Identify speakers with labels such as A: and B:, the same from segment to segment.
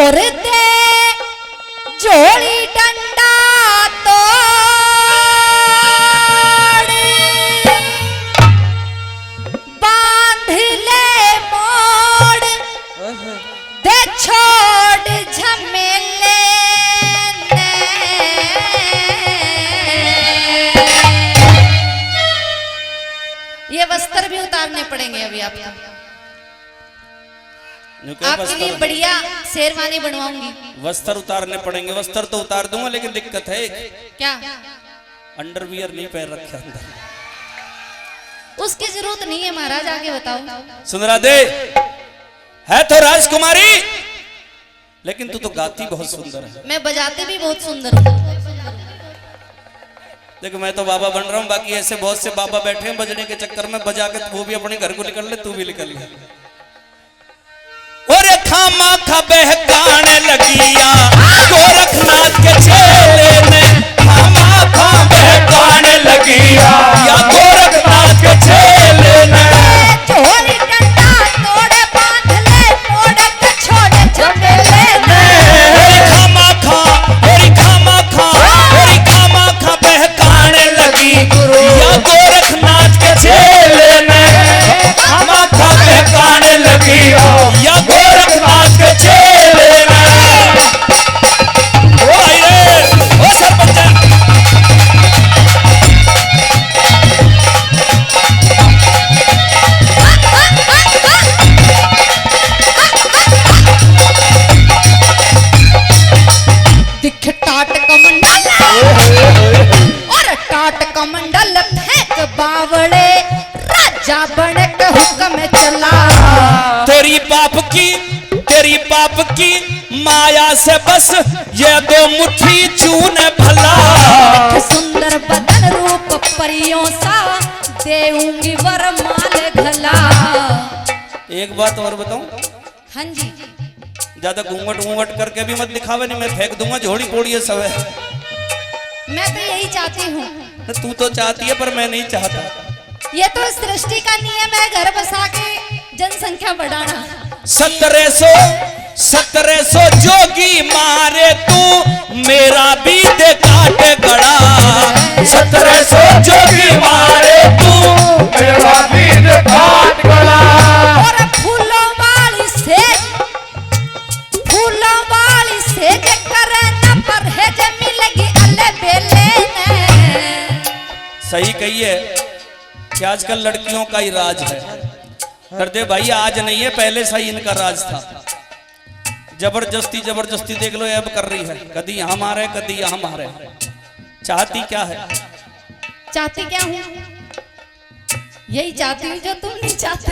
A: और दे जोड़ी डंडा तोड़ बांध ले मोड़ दे छोड़ झमेले ये वस्त्र भी उतारने पड़ेंगे अभी आपको। आपके लिए बढ़िया शेरवानी बनवाऊंगी।
B: वस्त्र उतारने पड़ेंगे। वस्त्र तो उतार दूंगा लेकिन दिक्कत है
A: क्या?
B: अंडरवियर नहीं पहन रखा अंदर।
A: उसकी जरूरत नहीं है महाराज, आगे बताओ।
B: सुन राधे है तो राजकुमारी, लेकिन तू तो गाती बहुत सुंदर है।
A: मैं बजाती भी बहुत सुंदर हूँ।
B: देखो मैं तो बाबा बन रहा हूँ, बाकी ऐसे बहुत से बाबा बैठे हैं बजने के चक्कर में, बजा के वो भी अपने घर को निकल ले, तू भी निकल ले। और खामा खा बहकाने लगिया गोरखनाथ के चेले ने, खामा खा बहकाने लगिया या गोरखनाथ के चेले ने।
A: छोड़ी डंडा तोड़े बांध ले मोड़ के छोड़े झमेले ने।
B: खामा खा बहकाने लगी या गोरखनाथ के चेले ने, खामा खा बहकाने लगी या गोरखनाथ के चेले ने। ओ भाई रे, ओ सरपंच
A: दिख टाट कमंडल और टाट कमंडल फेंक बावड़े, राजा बन के हुक्म चला।
B: तेरी पाप की माया से बस ये दो मुट्ठी चून भला।
A: सुंदर बदन रूप परियों सा देऊंगी वरमाल घला।
B: एक बात और बताऊं,
A: हाँ जी।
B: ज्यादा घूंघट करके भी मत दिखावे, नहीं मैं फेंक दूंगा झोड़ी पोड़ी सब है।
A: मैं तो यही चाहती हूँ।
B: तू तो चाहती है पर मैं नहीं चाहता।
A: ये तो सृष्टि का नियम है, घर बसा के जनसंख्या बढ़ाना।
B: 1700 जोगी मारे तू मेरा भी दे काटे गड़ा। 1700 जोगी मारे तू मेरा भी दे काट गड़ा।
A: और फूलों वाली से जे करे न परहेज मिलेगी अल्ले बेले ने।
B: सही कही है कि आजकल लड़कियों का ही राज है। दर्दे भाई आज नहीं है, पहले से ही इनका राज था। जबरदस्ती देख लो अब कर रही है, कभी यहाँ मारे कभी यहाँ मारे। चाहती क्या है?
A: चाहती क्या हूँ? यही चाहती हूँ जो तुम नहीं चाहते।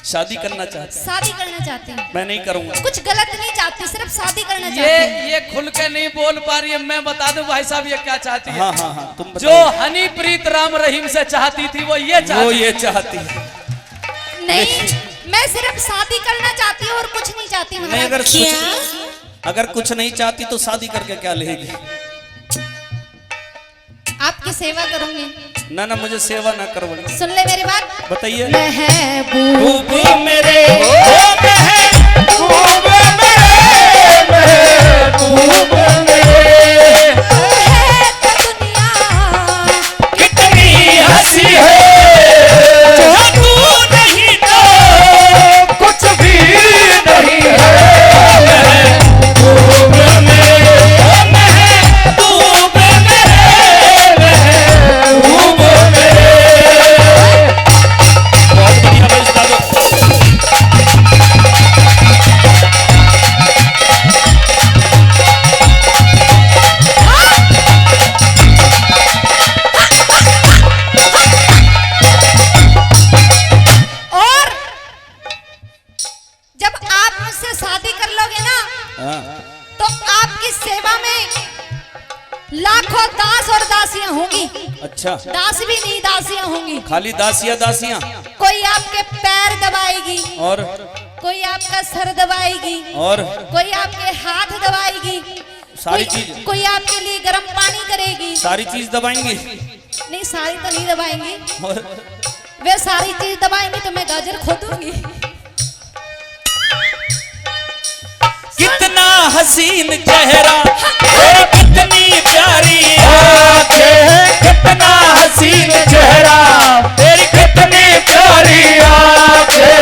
B: शादी करना चाहती।
A: शादी करना चाहती हूँ।
B: मैं नहीं करूंगा।
A: कुछ गलत नहीं चाहती, सिर्फ शादी करना चाहती हूँ।
C: ये खुल के नहीं बोल पा रही है। मैं बता दूं भाई साहब ये क्या चाहती है।
B: हाँ तुम बताओ।
C: जो हनीप्रीत राम रहीम से चाहती थी वो ये चाहती है।
A: नहीं, मैं सिर्फ शादी करना चाहती हूँ और कुछ नहीं चाहती।
B: नहीं, अगर कुछ नहीं चाहती तो शादी करके क्या लेगी?
A: आपकी सेवा करूंगी।
B: ना मुझे सेवा ना करवानी।
A: सुन ले मेरी बात।
B: बताइए।
A: महबूब
B: मेरे कितनी हंसी है जो तू नहीं तो कुछ भी नहीं है।
A: तो आपकी सेवा में लाखों दास और दासियां होंगी।
B: अच्छा,
A: दास भी नहीं, दासियां होंगी।
B: खाली दासियां।
A: कोई आपके पैर दबाएगी
B: और
A: कोई आपका सर दबाएगी
B: और
A: कोई आपके हाथ दबाएगी,
B: सारी चीज।
A: कोई आपके लिए गर्म पानी करेगी।
B: सारी चीज दबाएंगी?
A: नहीं, सारी तो नहीं दबाएंगी।
B: और
A: वे सारी चीज दबाएंगी तो मैं गाजर खोदूंगी।
B: कितना हसीन चेहरा, तेरी कितनी प्यारी आंखें, कितना हसीन चेहरा, तेरी कितनी प्यारी आंखें,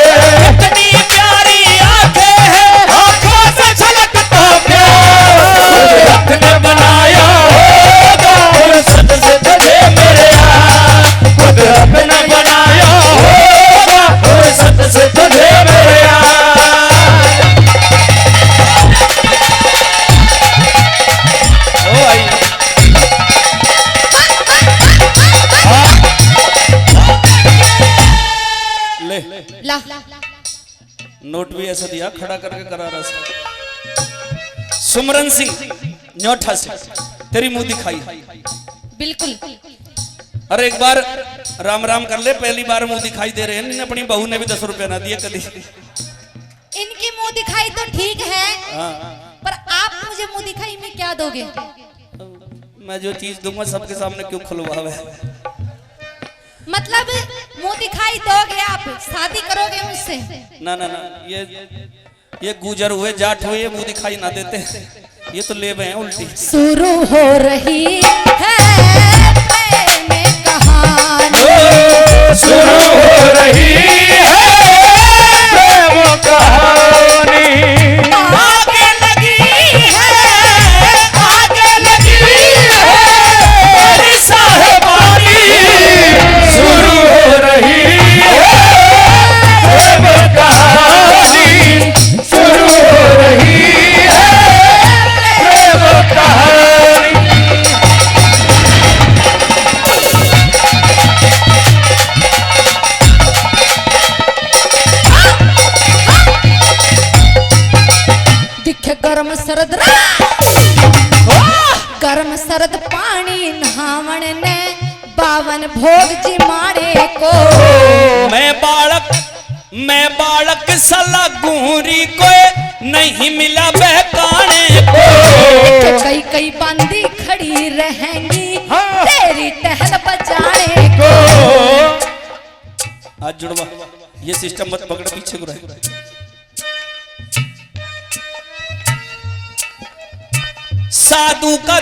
B: कितनी प्यारी आंखें हैं, आंखों से झलकता प्यार, कुदरत ने बनाया होगा फुर्सत से तुझे मेरे यार, कुदरत ने बनाया होगा फुर्सत से तुझे मेरे यार।
A: ला
B: नोट भी ऐसा दिया खड़ा करके करारा से। सुमरन सिंह न्योठा से तेरी मुंह दिखाई।
A: बिल्कुल।
B: अरे एक बार राम राम कर ले, पहली बार मुंह दिखाई दे रहे हैं। अपनी बहू ने भी 10 रुपए ना दिए कभी।
A: इनकी मुंह दिखाई तो ठीक है,
B: हाँ।
A: पर आप मुझे मुंह दिखाई में क्या दोगे?
B: मैं जो चीज दूंगा सबके सामने क्यों खुलवावे?
A: मतलब मुंह दिखाई दोगे आप, शादी करोगे मुझसे?
B: ना ना ना, ये गुजर हुए जाट हुए, ये मुंह दिखाई ना देते, ये तो ले हैं उल्टी।
A: शुरू हो रही है प्रेम कहानी,
B: शुरू हो रही है प्रेम कहानी, आगे लगी है, आगे लगी है मेरी साहिबानी, शुरू हो रही है प्रेम कहानी, शुरू हो रही है प्रेम कहानी।
A: दिखे गरम सरद गरम सरद पानी नहावन ने 52 भोग जिमाड़े को। मैं बालक सला गुहरी को नहीं मिला बहकाने को। कई कई बंदी खड़ी रहेंगी तेरी टहल बजाने को।
B: आज जुड़वा ये सिस्टम मत पकड़, पीछे को रहे। साधु का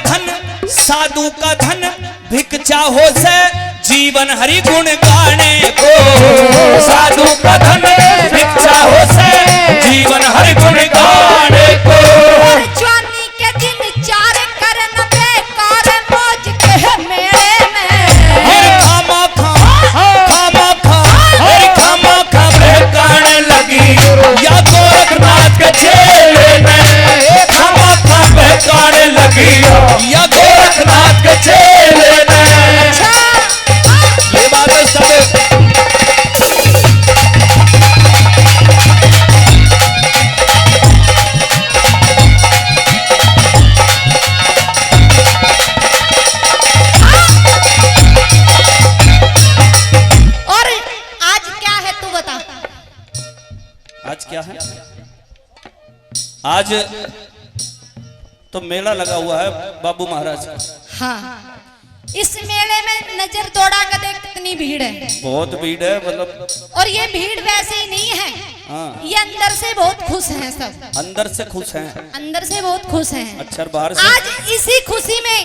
B: धन भिक चाहो से जीवन हरि गुण गाने को। साधु का धन भिक चाहो से जीवन हरि गुण गाने को।
A: और जवानी के दिन चार करन बेकार मौज के मेले में।
B: खामा खा बहकाने लगी या गोरखनाथ के चेले में। खामा खा बहकाने लगी या गोरखनाथ के चेले में। ये बात है सब।
A: और आज क्या है तू बता?
B: आज क्या है? आज तो मेला लगा हुआ है बाबू महाराज का।
A: हाँ, इस मेले में नजर दौड़ा कर देख कितनी भीड़ है।
B: बहुत भीड़ है मतलब।
A: और ये भीड़ वैसे ही नहीं है।
B: हाँ।
A: ये अंदर से बहुत खुश हैं सब।
B: अंदर से खुश हैं।
A: अंदर से बहुत खुश हैं।
B: अच्छा बाहर से?
A: आज इसी खुशी में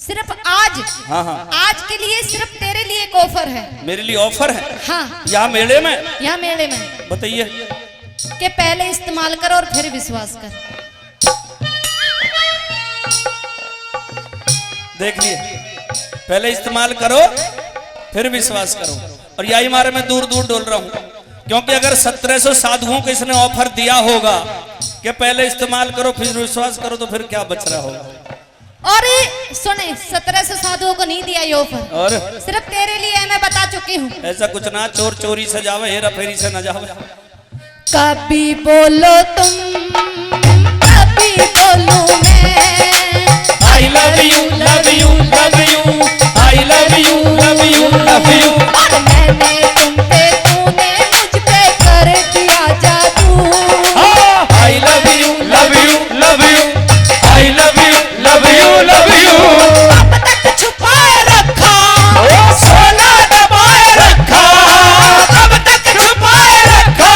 A: सिर्फ आज,
B: हाँ हाँ,
A: आज के लिए सिर्फ तेरे लिए एक ऑफर है।
B: मेरे लिए ऑफर है?
A: हाँ,
B: यहाँ मेले में?
A: यहाँ मेले में।
B: बताइए।
A: कि पहले इस्तेमाल कर और फिर विश्वास कर।
B: देख लिए, पहले इस्तेमाल करो फिर विश्वास करो। और यही मारे मैं दूर दूर डोल रहा हूँ, क्योंकि अगर 1700 साधुओं को इसने ऑफर दिया होगा कि पहले इस्तेमाल करो फिर विश्वास करो, तो फिर क्या बच रहा होगा?
A: और सुने, 1700 साधुओं को नहीं दिया ये ऑफर,
B: और
A: सिर्फ तेरे लिए मैं बता चुकी हूँ।
B: ऐसा कुछ ना, चोर चोरी से जावे, हेरा फेरी से न जावे।
A: कभी बोलो तुम, कभी बोलूं मैं।
B: I love you, love you, love you. I love you, love you, love you.
A: और मैंने तुम पे, तूने मुझ पे कर दिया जादू।
B: I love you, love you, love you. I love you, love you, love you.
A: अब तक छुपाए रखा,
B: सोना दबाए रखा, अब तक छुपाए रखा,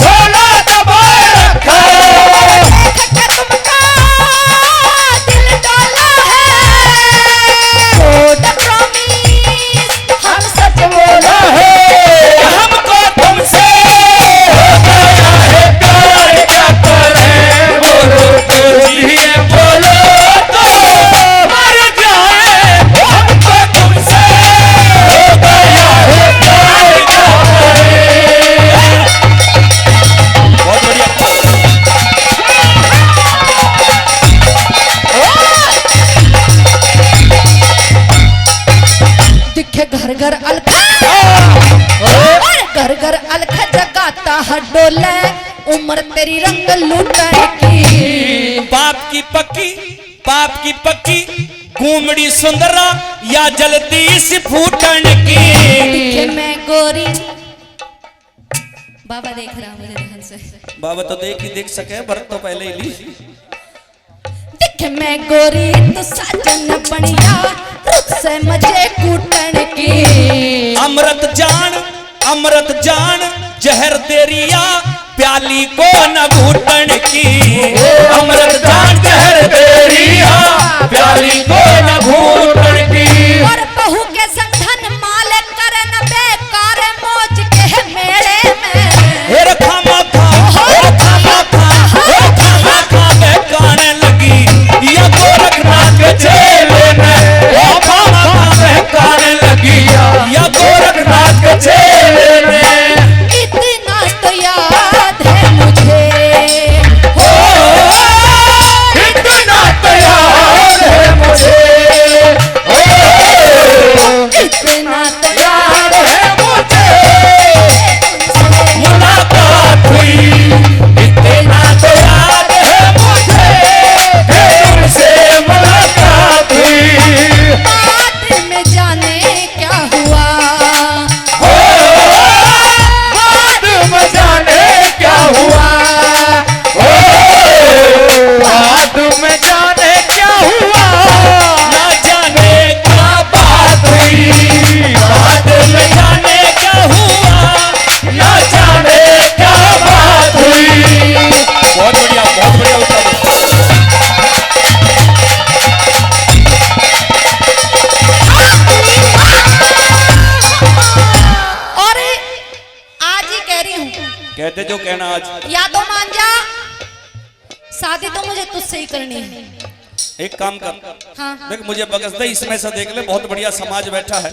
B: सोना दबाए
A: उम्र तेरी रंग लूटन की।
B: बाप की पक्की घूमड़ी सुंदरा या जलती सी फूटन की।
A: दिखे मैं गोरी, बाबा देख रहा मुझे ध्यान से।
B: बाबा तो देख सके, भरत तो पहले ही ली।
A: दिखे मैं गोरी तो साजन बढ़िया, रुख से मजे कूटन की। अमृत जान जहर तेरिया, प्याली को न घूटन की।
D: अमृत जान जहर तेरिया, प्याली को न घूटन की।
A: और बहू के संधन माल करे न बेकार, मौज के मेले में।
B: हेर खामा खा बहकाने लगी, या गोरखनाथ के चेले में।
D: ओ खामा खा बहकाने लगी, या गोरखनाथ के चेले में।
A: इतना तो याद है मुझे,
D: हो इतना तो याद है मुझे, हो
A: इतना तो
D: याद है मुझे। मुलाकात हुई, इतना तो याद है मुझे, तुमसे मुलाकात हुई।
A: बाद में जाने क्या हुआ,
D: हो बाद में जाने क्या हुआ, हो बाद में जाने क्या हुआ।
B: ना जाने क्या
D: बात हुई, बाद में जाने
B: क्या हुआ।
D: ना जाने क्या बात हुई।
B: बहुत बढ़िया उत्तर।
A: और आज ही कह रही हूँ,
B: कहते जो कहना आज।
A: या तो मान जा, शादी तो मुझे तुझसे ही करनी है।
B: एक काम कर,
A: हाँ
B: देख मुझे बगस दे, इसमें से देख ले, बहुत बढ़िया समाज बैठा है।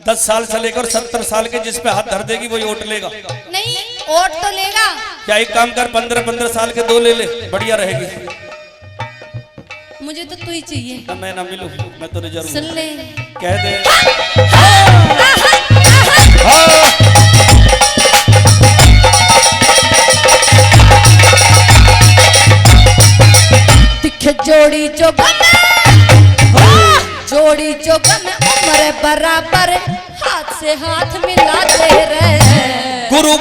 B: 10 साल से लेकर 70 साल के जिस पे हाथ धर देगी वही वोट लेगा।
A: नहीं, वोट तो लेगा।
B: क्या एक काम कर, 15-15 साल के 2 ले ले, बढ़िया रहेगी।
A: मुझे तो तू ही चाहिए।
B: ना मैं ना मिलूं, मैं तो जरूर
A: सुन ले,
B: कह दे।
A: दिखे जोड़ी जो गम, जोड़ी जो गम उम्र बराबर, हाथ से हाथ मिलाते रहे।
B: गुरु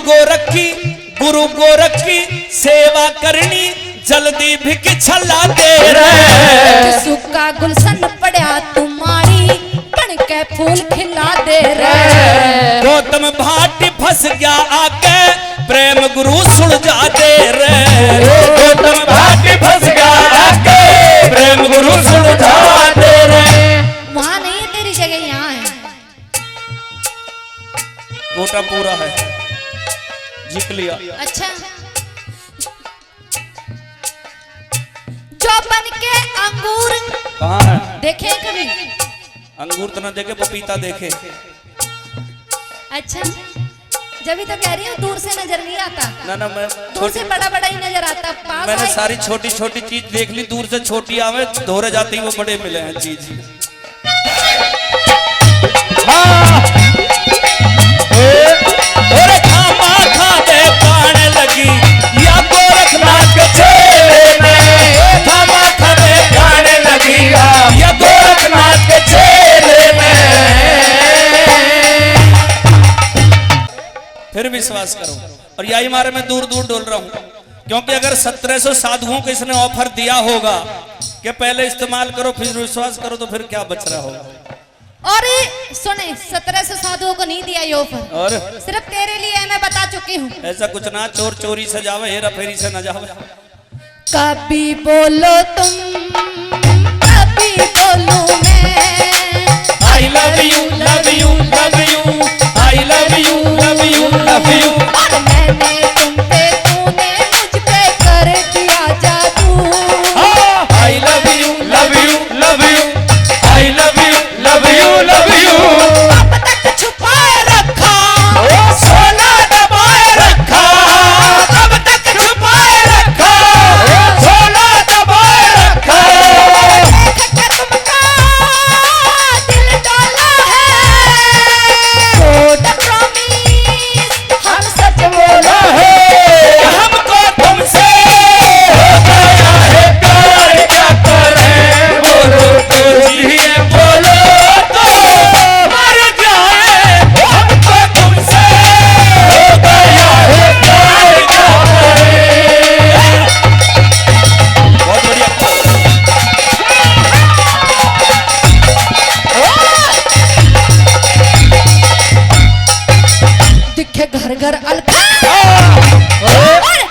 B: गोरख की सेवा करनी, जल्दी भिक छला दे रे।
A: सूखा गुलशन पड़ा तुम्हारी, बन के फूल खिला दे रे।
B: गौतम भाटी फंस गया आके, प्रेम गुरु सुलझा दे रे।
D: गौतम भाटी फंस गया आके, प्रेम गुरु सुलझा दे रे।
A: वहाँ नहीं है तेरी जगह, यहाँ है।
B: कोटा पूरा है, जीत लिया।
A: अच्छा, जो बन के अंगूर
B: कहाँ है?
A: देखे कभी?
B: अंगूर तो ना देखे, पपीता देखे।
A: अच्छा, जब ही तो कह रही हूँ, दूर से नजर नहीं आता।
B: ना मैं
A: दूर से बड़ा बड़ा ही नजर आता, पास
B: मैंने
A: आए।
B: सारी छोटी छोटी चीज देख ली, दूर से छोटी आवे, दोहरे जाती वो बड़े मिले हैं चीज। और खामा खा बहकाने लगी, या गोरखनाथ के चेले में।
D: खामा खा बहकाने लगी, या गोरखनाथ के चेले में।
B: फिर विश्वास करो, और यही मारे मैं दूर दूर डोल रहा हूं, क्योंकि अगर 1700 साधुओं को इसने ऑफर दिया होगा कि पहले इस्तेमाल करो फिर विश्वास करो, तो फिर क्या बच रहा होगा।
A: और सुने, 1700 साधुओं को नहीं दिया ये ऑफर,
B: और
A: सिर्फ तेरे लिए है, मैं बता चुकी हूँ।
B: ऐसा कुछ ना, चोर चोरी से जावे, हेरा फेरी से ना जावे।
A: कभी बोलो तुम, कभी बोलूं मैं।
B: I love you love you love you, I love you love you love you.
A: और मैंने तुम पे, तूने मुझ पे कर दिया जादू।
B: I love you love you love you,
D: I love you love you love you.
A: अब तक छुपाए रखा,
D: सोना दबाए रखा, अब तक छुपाए रखा, सोना दबाए रखा।
A: देख के तुमका दिल डाला है। कोड प्रॉमिस हम सच बोल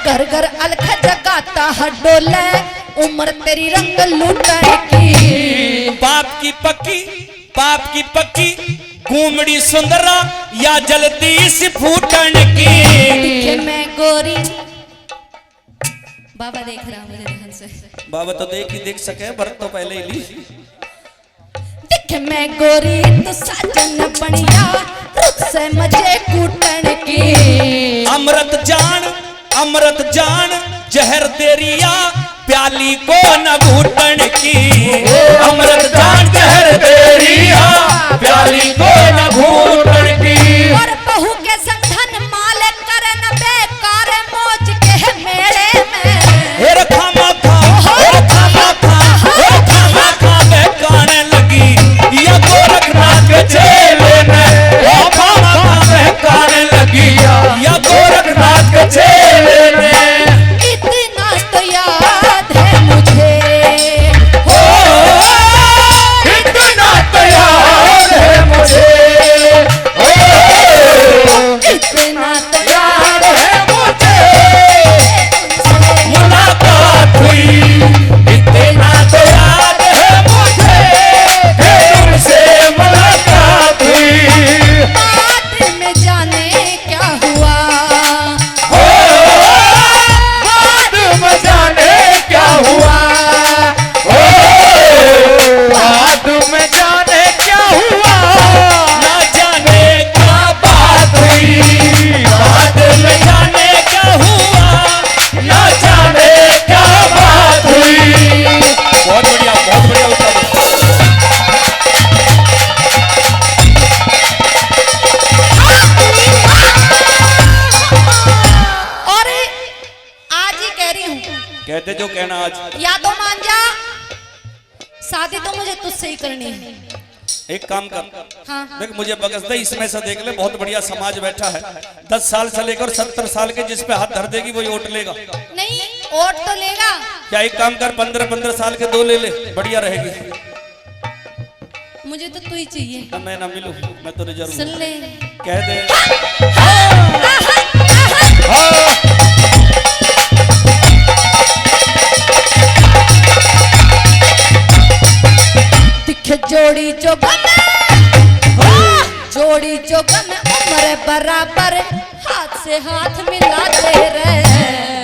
A: घर घर अलख जगाता है डोले, उम्र तेरी रंग लूटने की।
B: पाप की पक्की घूमड़ी सुंदरा या जल्दी सी फूटन की।
A: दिखे मैं गोरी, बाबा देख रहा मुझे ध्यान से।
B: बाबा तो देख सके, भरत तो पहले ही ली।
A: दिखे मैं गोरी तो साजन बढ़िया, रुख से मजे कूटन की। अमृत जान जहर तेरिया, प्याली को न घूटन की।
D: अमृत जान जहर तेरिया, प्याली को न घूटन की।
A: और बहू के संधन माल करन बेकार, मौज के मेले में।
B: खामा खा बहकाने लगी या गोरखनाथ के चेले में।
D: खामा खा बहकाने लगी या गोरखनाथ के चेले में।
A: इतना तो याद है मुझे,
D: इतना तो याद है मुझे,
A: इतना तो याद
D: है मुझे। मुलाकात हुई, इतना तो याद है मुझे, तुमसे मुलाकात हुई।
A: बाद में जाने क्या हुआ,
D: बाद में जाने क्या हुआ, बाद में जाने क्या हुआ।
B: ना जाने क्या
D: बात हुई, बाद में जाने क्या हुआ, ना जाने क्या बात हुई।
B: बहुत बढ़िया उत्तर।
A: और आज ही कह रही हूँ,
B: कहते जो कहना आज।
A: या तो मान जा, शादी तो मुझे तुझसे ही करनी है।
B: एक काम कर,
A: हाँ
B: देख मुझे बगस दे, इसमें से देख ले, बहुत बढ़िया समाज बैठा है। 10 साल से लेकर 70 साल के जिस पे हाथ धर देगी वही वोट लेगा।
A: नहीं, वोट तो लेगा।
B: क्या एक काम कर, 15-15 साल के 2 ले ले, बढ़िया रहेगी।
A: मुझे तो तू ही चाहिए।
B: ना मैं ना मिलूं, मैं तो जरूर
A: सुन ले,
B: कह दे।
A: दिखे जोड़ी जोगन, जोड़ी जोगन उम्र बराबर, हाथ से हाथ मिलाते रहे।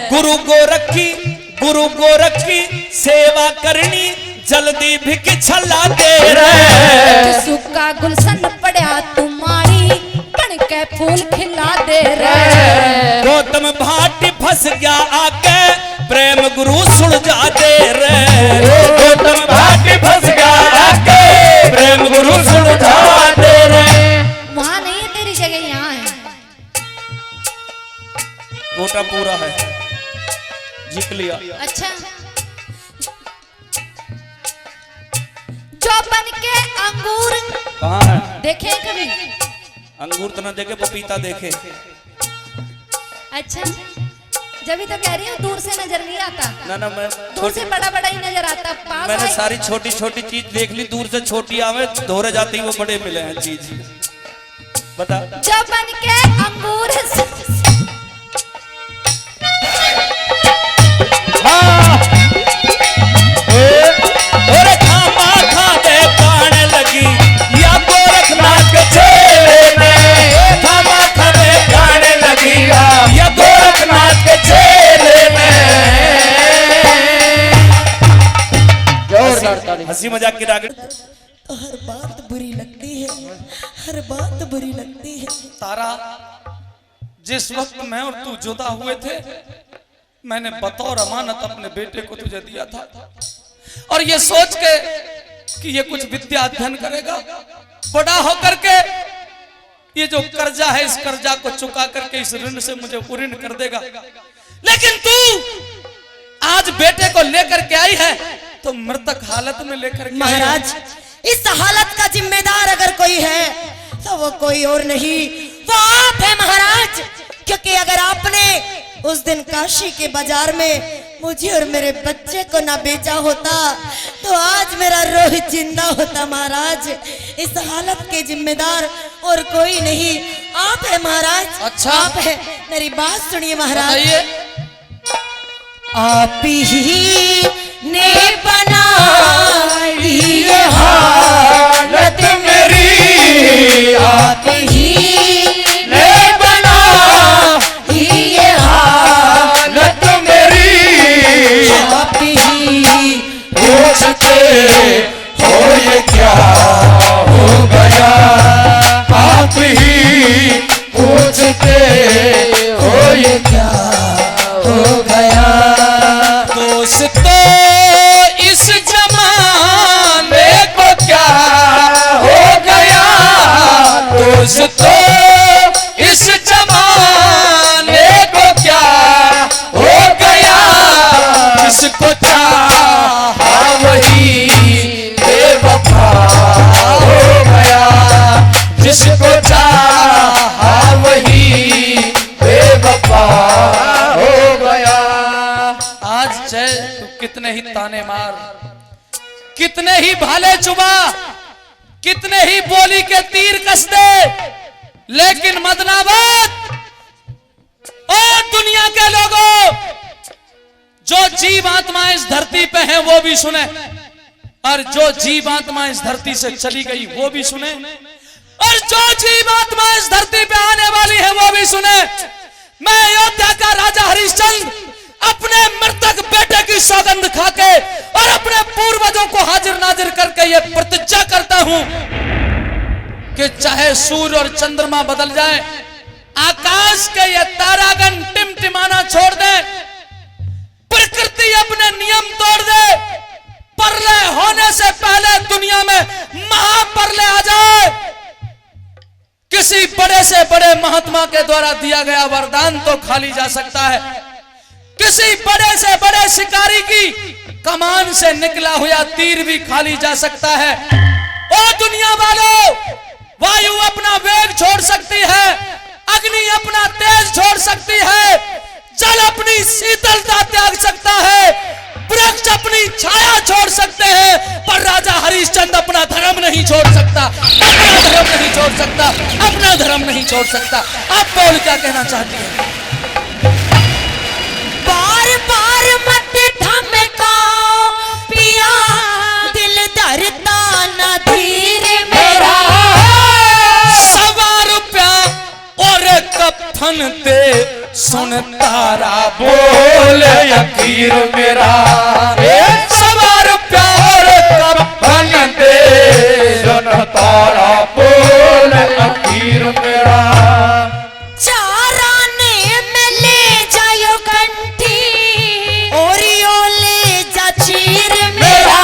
B: गुरु गोरख की सेवा करनी, जल्दी भिक छला दे रहे।
A: सूखा गुलशन पड़ा तुम्हारी, बन के फूल खिला दे रहे।
B: गौतम भाटी फंस गया आके, प्रेम गुरु सुलझा दे रे।
D: गौतम भाटी फंस गया आके, प्रेम गुरु सुलझा दे रे।
A: वहाँ नहीं है तेरी जगह, यहाँ है।
B: कोटा पूरा है, जीत लिया।
A: अच्छा, जो बन के अंगूर
B: कहाँ है?
A: देखे कभी?
B: अंगूर तो न देखे, पपीता देखे।
A: अच्छा, जब भी तो कह रही हूँ, दूर से नजर नहीं आता।
B: ना मैं
A: दूर से बड़ा बड़ा ही नजर आता, पास
B: मैंने
A: आए-
B: सारी छोटी छोटी चीज देख ली, दूर से छोटी आवे, दोहरे जाती वो बड़े मिले हैं चीज। बता।
A: जो बन के अंगूर
B: और खामा खा बहकाने लगी या गोरखनाथ के चेले में।
D: खामा खा बहकाने लगी या गोरखनाथ के चेले में। जोरदार ताली।
B: हंसी मजाक की रागड़ी।
E: तो हर बात बुरी लगती है, हर बात बुरी लगती है।
C: तारा, जिस वक्त मैं और तू जुदा हुए थे, मैंने बतौर अमानत अपने बेटे को तुझे दिया था, और ये सोच के कि ये कुछ विद्या अध्ययन करेगा, बड़ा होकर के ये जो कर्जा है, इस कर्जा को चुका करके इस ऋण से मुझे पूर्ण कर देगा। लेकिन तू आज बेटे को लेकर के आई है तो मृतक हालत में लेकर के आई है।
E: महाराज, इस हालत का जिम्मेदार अगर कोई है तो वो कोई और नहीं, वो आप है महाराज। क्योंकि अगर आपने उस दिन काशी के बाजार में मुझे और मेरे बच्चे को ना बेचा होता तो आज मेरा रोहित जिंदा होता महाराज। इस हालत के जिम्मेदार और कोई नहीं, आप है महाराज।
C: अच्छा।
E: आप है, मेरी बात सुनिए महाराज।
C: बताइए।
E: आप ही ने बनाई ये हालत मेरी, आप ही
D: ने बनाई ये हालत मेरी,
E: आप ही
D: पूछते हो ये क्या हो गया, आप ही पूछते हो ये क्या हो गया।
C: दोस्तों इस जमाने
D: को क्या हो गया,
C: दोस्तों
D: इस जमाने को क्या हो गया,
C: जिसको चाहा
D: वही बेवफा हो गया, जिसको चाहा वही बेवफा हो गया।
C: आज जय तू कितने ही ताने मार, कितने ही भाले चुबा, कितने ही बोली के तीर कस दे, लेकिन मदनाबाद और दुनिया के लोगों, जो जीव आत्मा इस धरती पे हैं वो भी सुने, और जो जीव आत्मा इस धरती से चली गई वो भी सुने, और जो जीव आत्मा इस धरती पे आने वाली है वो भी सुने। मैं अयोध्या का राजा हरिश्चंद्र अपने मृतक बेटे की सौगंध खाके और अपने पूर्वजों को हाजिर नाजिर करके ये प्रतिज्ञा करता हूं कि चाहे सूर्य और चंद्रमा बदल जाए, आकाश के ये तारागण टिमटिमाना छोड़ दे, प्रकृति अपने नियम तोड़ दे, प्रलय होने से पहले दुनिया में महाप्रलय आ जाए, किसी बड़े से बड़े महात्मा के द्वारा दिया गया वरदान तो खाली जा सकता है, किसी बड़े से बड़े शिकारी की कमान से निकला हुआ तीर भी खाली जा सकता है। ओ दुनिया वालों, वायु अपना वेग छोड़ सकती है, अग्नि अपना तेज छोड़ सकती है, जल अपनी शीतलता त्याग सकता है, वृक्ष अपनी छाया छोड़ सकते हैं, पर राजा हरिश्चंद्र अपना धर्म नहीं छोड़ सकता, अपना धर्म नहीं छोड़ सकता, अपना धर्म नहीं छोड़ सकता। आप बोल क्या कहना चाहती हैं?
E: बार बार मत धमकाओ पिया, दिल धरता न धीर मेरा,
C: सवा रुपया और कफन दे सुन तारा
D: बोल यकीर मेरा,
C: सवा रुपया और
D: कफन दे सुन तारा बोल यकीर मेरा,
E: चाराने में ले जायो कंठी, ओरियो ले जा चीर मेरा,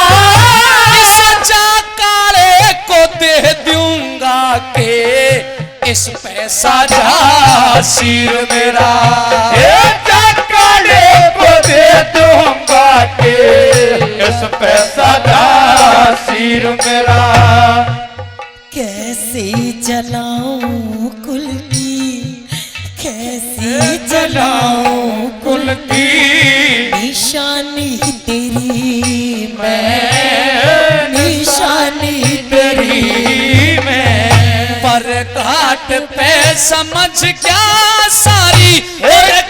C: सच्चा काले को दे दूंगा के इस पैसा
D: साझा सिर मेरा, काले को दे दूंगा के इस पैसा दा सिर मेरा।
E: कैसे जलाऊं कुल की, कैसे जलाऊं
D: कुल की
E: निशानी तेरी मैं,
D: निशानी तेरी मैं,
C: पर घाट पे समझ क्या सारी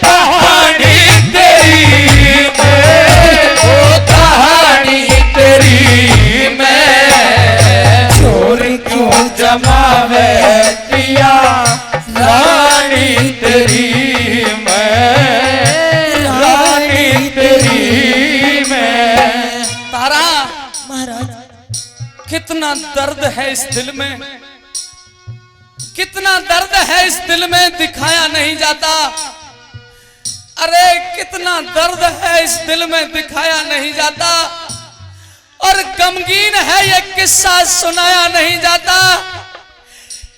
D: कहानी तेरी मैं, वो कहानी तेरी मैं, चोर क्यों जमावे पिया, रानी तेरी मैं, रानी तेरी मैं।
C: तारा,
E: महाराज
C: कितना दर्द है इस दिल में, कितना दर्द है इस दिल में दिखाया नहीं जाता। अरे कितना दर्द है इस दिल में दिखाया नहीं जाता, और गमगीन है ये किस्सा सुनाया नहीं जाता।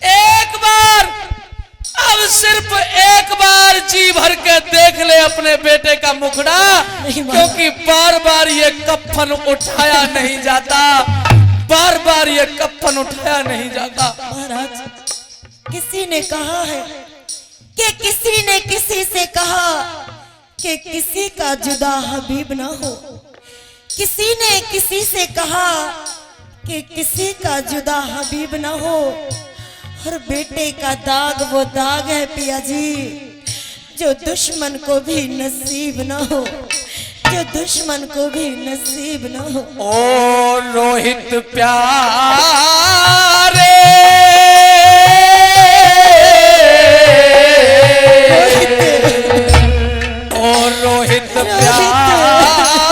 C: एक बार, अब सिर्फ एक बार जी भर के देख ले अपने बेटे का मुखड़ा, क्योंकि बार बार ये कफन उठाया नहीं जाता, बार बार ये कफन उठाया नहीं जाता।
E: महाराज, किसी ने कहा है कि किसी ने किसी से कहा कि किसी का जुदा हबीब ना हो, किसी ने किसी से कहा कि किसी का जुदा हबीब ना हो, और बेटे का दाग वो दाग है पिया जी, जो दुश्मन को भी नसीब ना हो। जो दुश्मन को भी नसीब न हो।
B: ओ रोहित प्यारे ओ रोहित प्यारे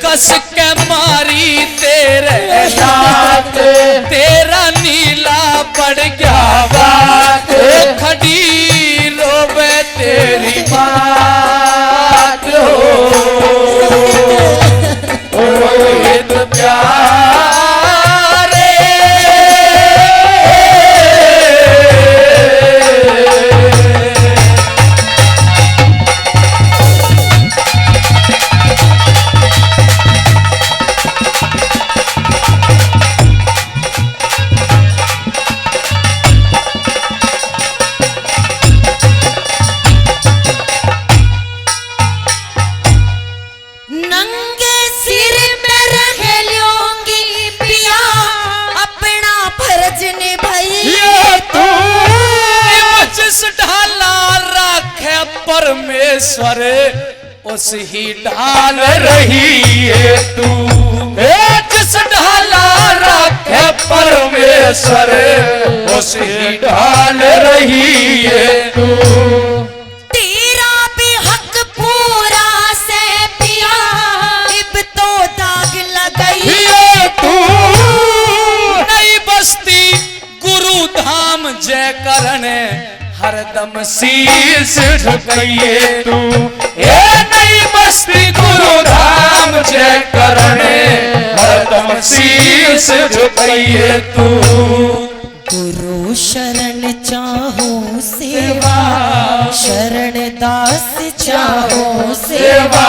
B: कस के मारी तेरे साथ तेरा नीला पड़ गया बात खड़ी रोवे तेरी बात हो रोहित प्यारे
E: नंगे सिर में रह लूंगी पिया अपना फर्ज निभाइए
B: तू जिस ढाला रखे परमेश्वर उस ही ढाल रही है तू जिस ढाला रखे परमेश्वर उस ही ढाल रही है तू
E: तेरा भी हक पूरा से पिया इब तो दाग लगाइए
B: तू नई बस्ती गुरु धाम जय करने हरदम शीश झुकाइए तू ए नई बस्ती गुरु धाम जय करने हरदम शीश झुकाइए तू
E: गुरु शरण चाहो सेवा शरण दास चाहो सेवा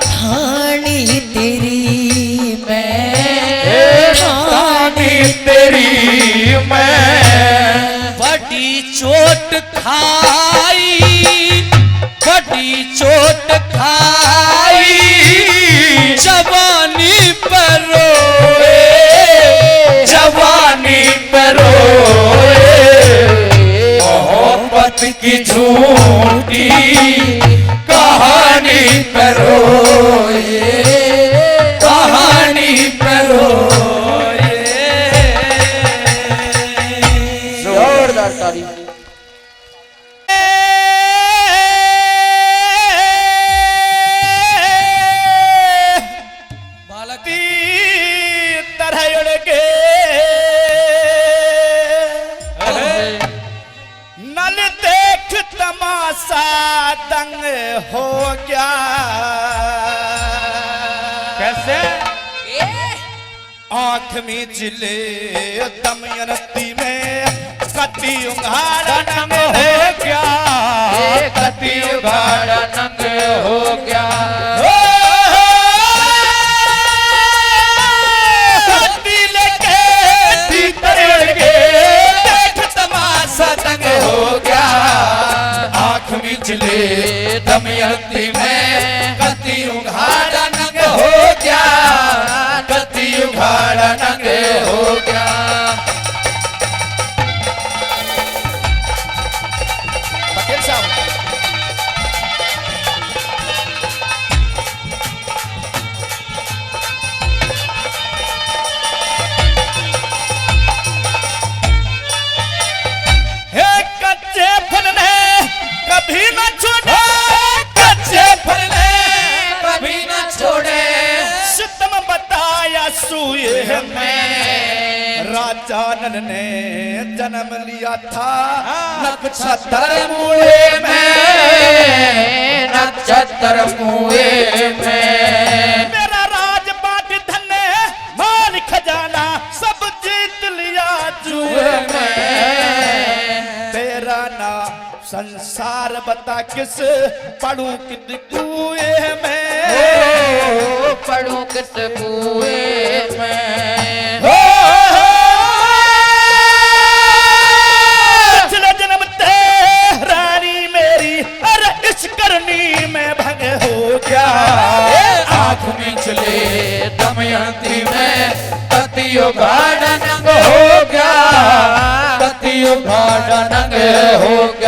E: ठाणी तेरी मैं ठाणी
B: तेरी मैं बड़ी चोट खाई बड़ी चोट खाई जवानी पर रोए जवानी पर रोए मोहब्बत की झूठी कहानी पर रोए कहानी पर रोए जोरदार तारीफ बालकी तरह उड़ के नल देख तमाशा दंग हो गया कैसे आंख में जिले दमयंती में कति उघाड़ा नंग हो गया कति उघाड़ा नंग हो गया पिछले दमयंती में कति उघाड़ा नंग हो गया कति उघाड़ा नंग हो गया पटेल साहब हे कच्चे फल ने कभी न छोड़े कच्चे फल ने कभी न छोड़े सितम बताया सूए में राजा नल ने जन्म लिया था नक्षत्र मुए में नक्षत्र मुए में मेरा राज बाट धन माल खजाना सब जीत लिया जुए में तेरा ना संसार बता किस पढ़ू किस कुएं में पढ़ू किस कुएं में पिछले जन्म रानी मेरी अरे इस करनी में भंग हो गया आँख में चले दमयंती में कतियो गाड़ा नंग हो गया कतियो गाड़ा नंग हो गया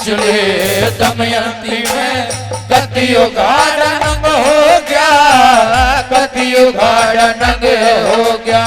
D: मिचले दमयंती में कतियो गाढ़ा नंग हो गया, कतियो गाढ़ा नंग हो गया।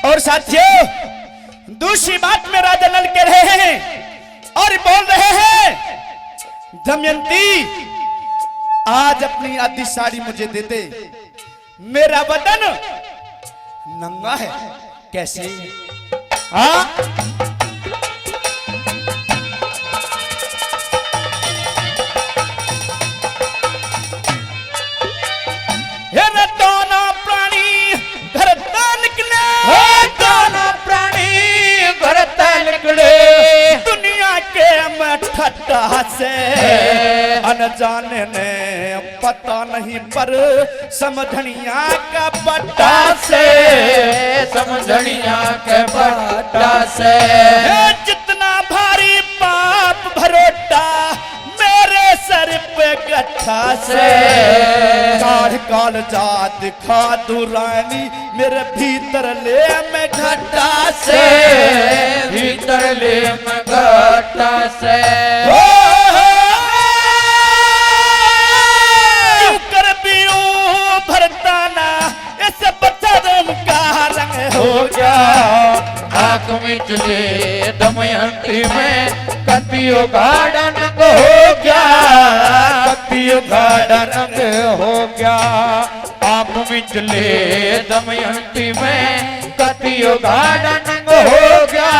B: और साथियों दूसरी बात में राजा नल कह रहे हैं और बोल रहे हैं, दमयंती आज अपनी आधी साड़ी मुझे दे दे, मेरा बदन नंगा है। कैसे? हाँ दोनों प्राणी घर निकले,
D: दोनों प्राणी घर निकले,
B: दुनिया के ठट्टा से अनजाने ने पता नहीं पर समझनिया का पट्टा
D: से, समझनिया के पट्टा से।
B: जितना भारी पाप भरोटा मेरे सर पे गट्ठा से, काढ़ काल जा दिखा दू रानी मेरे भीतर ले मैं घटा से,
D: भीतर ले मैं घटा से।
B: कर पियूं भरताना ऐसे बदन का रंग हो गया,
D: आँख मिचले दमयंती में कतियो गाढ़ा नंग हो गया, कतियो गाढ़ा नंग हो गया। आँख मिचले दमयंती में कतियो गाढ़ा नंग हो गया,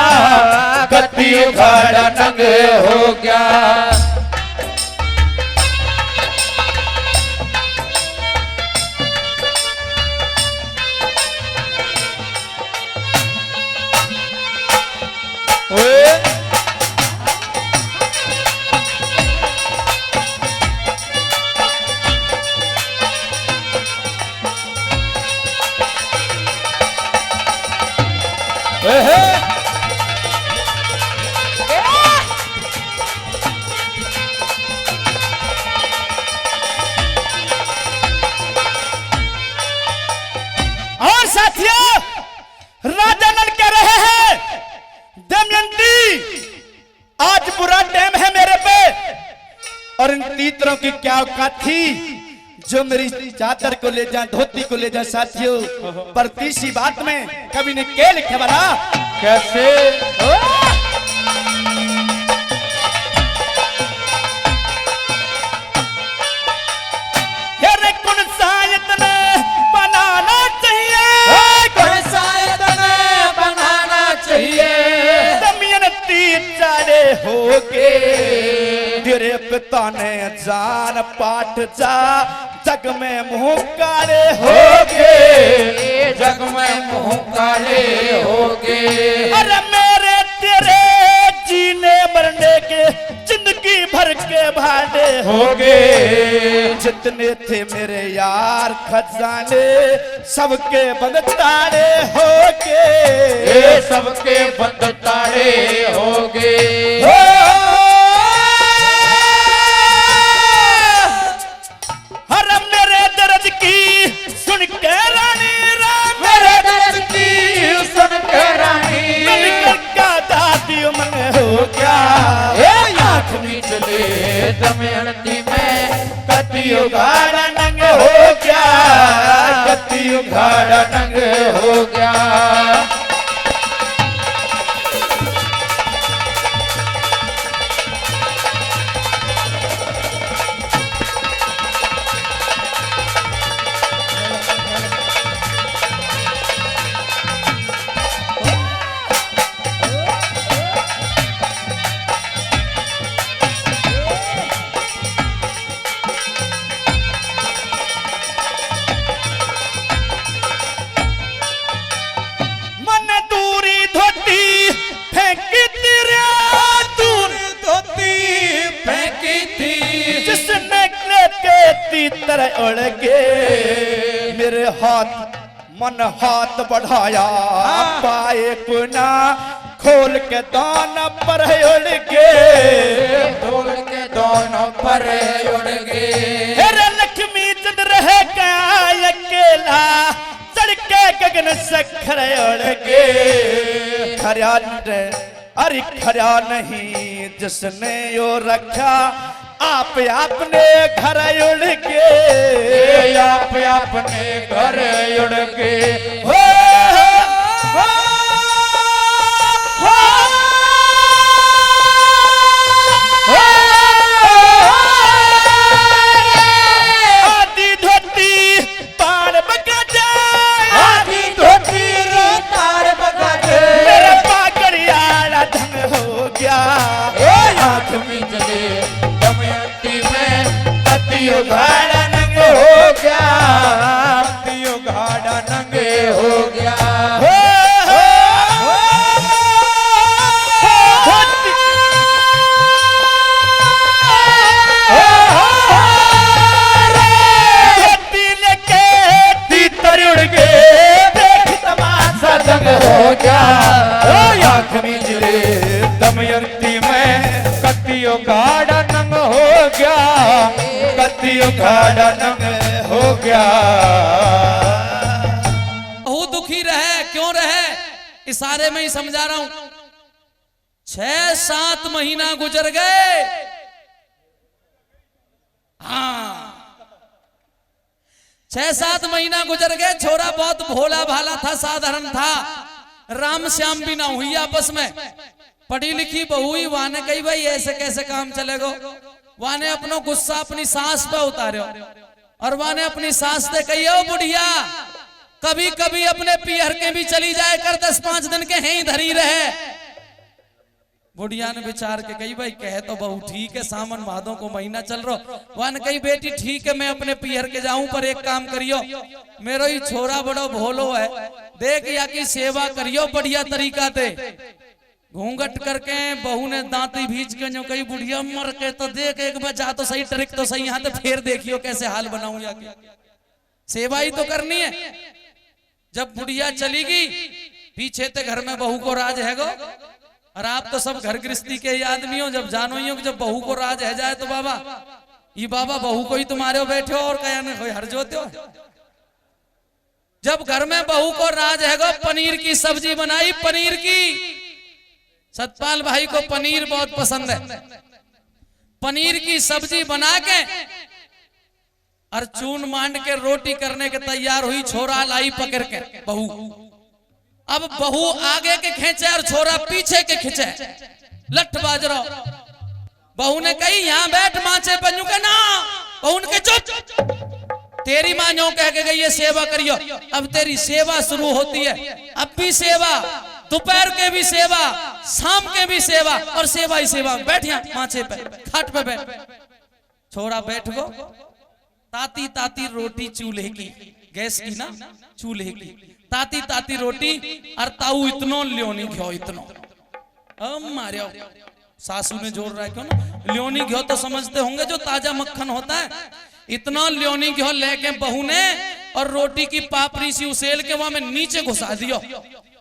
D: कतियो गाढ़ा नंग हो गया।
B: और साथियों राजा नल कह रहे हैं, दमयंती आज बुरा टाइम है मेरे पे, और इन तीतरों की क्या औकात थी जो मेरी चादर को ले जाए, धोती को ले जाए। साथियों पर तीसरी बात में कवि ने क्या लिखा वाला,
D: कैसे?
B: कौन शायद बनाना चाहिए,
D: कौन शायद बनाना चाहिए,
B: दमयंती चारे होके तेरे पिता ने जान पाठ जा जग में मुंह काले
D: होगे, जग में मुंह काले होगे।
B: अरे मेरे तेरे जीने मरने के जिंदगी भर के भाड़े
D: होगे,
B: जितने थे मेरे यार खजाने सबके बंद तारे होगे,
D: ये सबके बंद तारे होगे।
B: हर मेरे दर्द की सुन के रानी राम,
D: मेरे दर्द की सुन के रानी
B: का दादी मन हो गया।
D: आँख मिचले दमयंती में कतियो गाढ़ा नंग
B: हो गया,
D: कतियो गाढ़ा नंग हो गया। तरह उड़ के मेरे हाथ मन हाथ बढ़ाया पाए पुना खोल के दाना पर उड़ के
B: ढोल के दोनों पर उड़ गए।
D: अरे लक्ष्मी चंद रहे क्या अकेला चढ़ के गगन से खरे उड़ के खरा अरे खरा नहीं जिसने यो रखा आप अपने घर उड़ के
B: आप अपने घर उड़ के।
D: हो आदि धोती पार बगा जाए
B: आदि धोती तार बगा दे।
D: मेरा पागड़ियाला ढंग हो गया
B: आँख में चले दमयंती में कतियो घाड़ा नंगे हो गया। कतियो घाड़ा नंगे हो गया। दंग हो गया आँख में जिले दमयंती में कतियो घाड़ा नंग हो गया। कतियो घाड़ा नंग हो गया।
C: बहुत दुखी रहे, क्यों रहे इशारे में ही समझा रहा हूं। 6-7 महीना गुजर गए। हाँ 6-7 महीना गुजर गए। छोरा बहुत भोला भाला था, साधारण था, राम श्याम भी ना हुई आपस में। पढ़ी लिखी बहू ही वहां ने कही भाई ऐसे कैसे काम चलेगा। वहां ने अपनो गुस्सा अपनी सास पे उतारो और वहां ने अपनी सास से कही ओ बुढ़िया कभी कभी अपने पियर के भी चली जाए कर 10-5 दिन के हैं ही धरी रहे। बुढ़िया ने विचार के कही भाई कहे तो बहू ठीक है, सावन भादों को महीना चल रहा। वहां ने कही बेटी ठीक है मैं अपने पियर के जाऊं पर एक काम करियो, मेरो ही छोरा बड़ो भोलो है, देख या की सेवा करियो बढ़िया तरीका से। घूंघट करके बहू ने दांती भीज के जो कही बुढ़िया मर के तो देख एक बजा तो सही ट्रिक तो सही, यहाँ तो फिर देखियो कैसे हाल बनाऊं या सेवा ही तो करनी है। जब बुढ़िया चली गई पीछे ते घर में बहू को राज है गो। और आप तो सब घर गृहस्थी के आदमी हो, जब जानो ही हो कि जब बहू को राज है जाए तो बाबा ये बाबा बहू को ही तुम्हारे बैठे हो और कया ने कोई हर जोते हो। जब घर में बहू को राज है गो पनीर की सब्जी बनाई। पनीर की सतपाल भाई को पनीर बहुत पसंद है। पनीर की सब्जी बना के और चून मांड के रोटी करने के तैयार हुई। छोरा लाई पकड़ के बहू। अब बहू आगे के खींचे और छोरा पीछे के खींचे, लठ बाज रहा। बहू ने कही यहाँ बैठ माचे बनू के ना। बहू ने चुप, तेरी मां नो कह के गई है सेवा करियो। अब तेरी सेवा शुरू होती है। अब भी सेवा, दोपहर के भी सेवा, शाम के भी सेवा और सेवा ही सेवा। बैठ यहाँ माचे पे, खाट पे बैठ। छोरा बैठ गो। ताती ताती रोटी चूल्हे की, गैस की ना चूल्हे की, ताती ताती रोटी और ताऊ इतनो लियोनी घ्यो इतनो। मारियो सासू ने जोड़ रहा है क्यों ना। लियोनी घ्यो तो समझते होंगे जो ताजा मक्खन होता है। इतना लियोनी घ्यो लेके बहू ने और रोटी की पापड़ी सी उसेल के वहां में नीचे घुसा दियो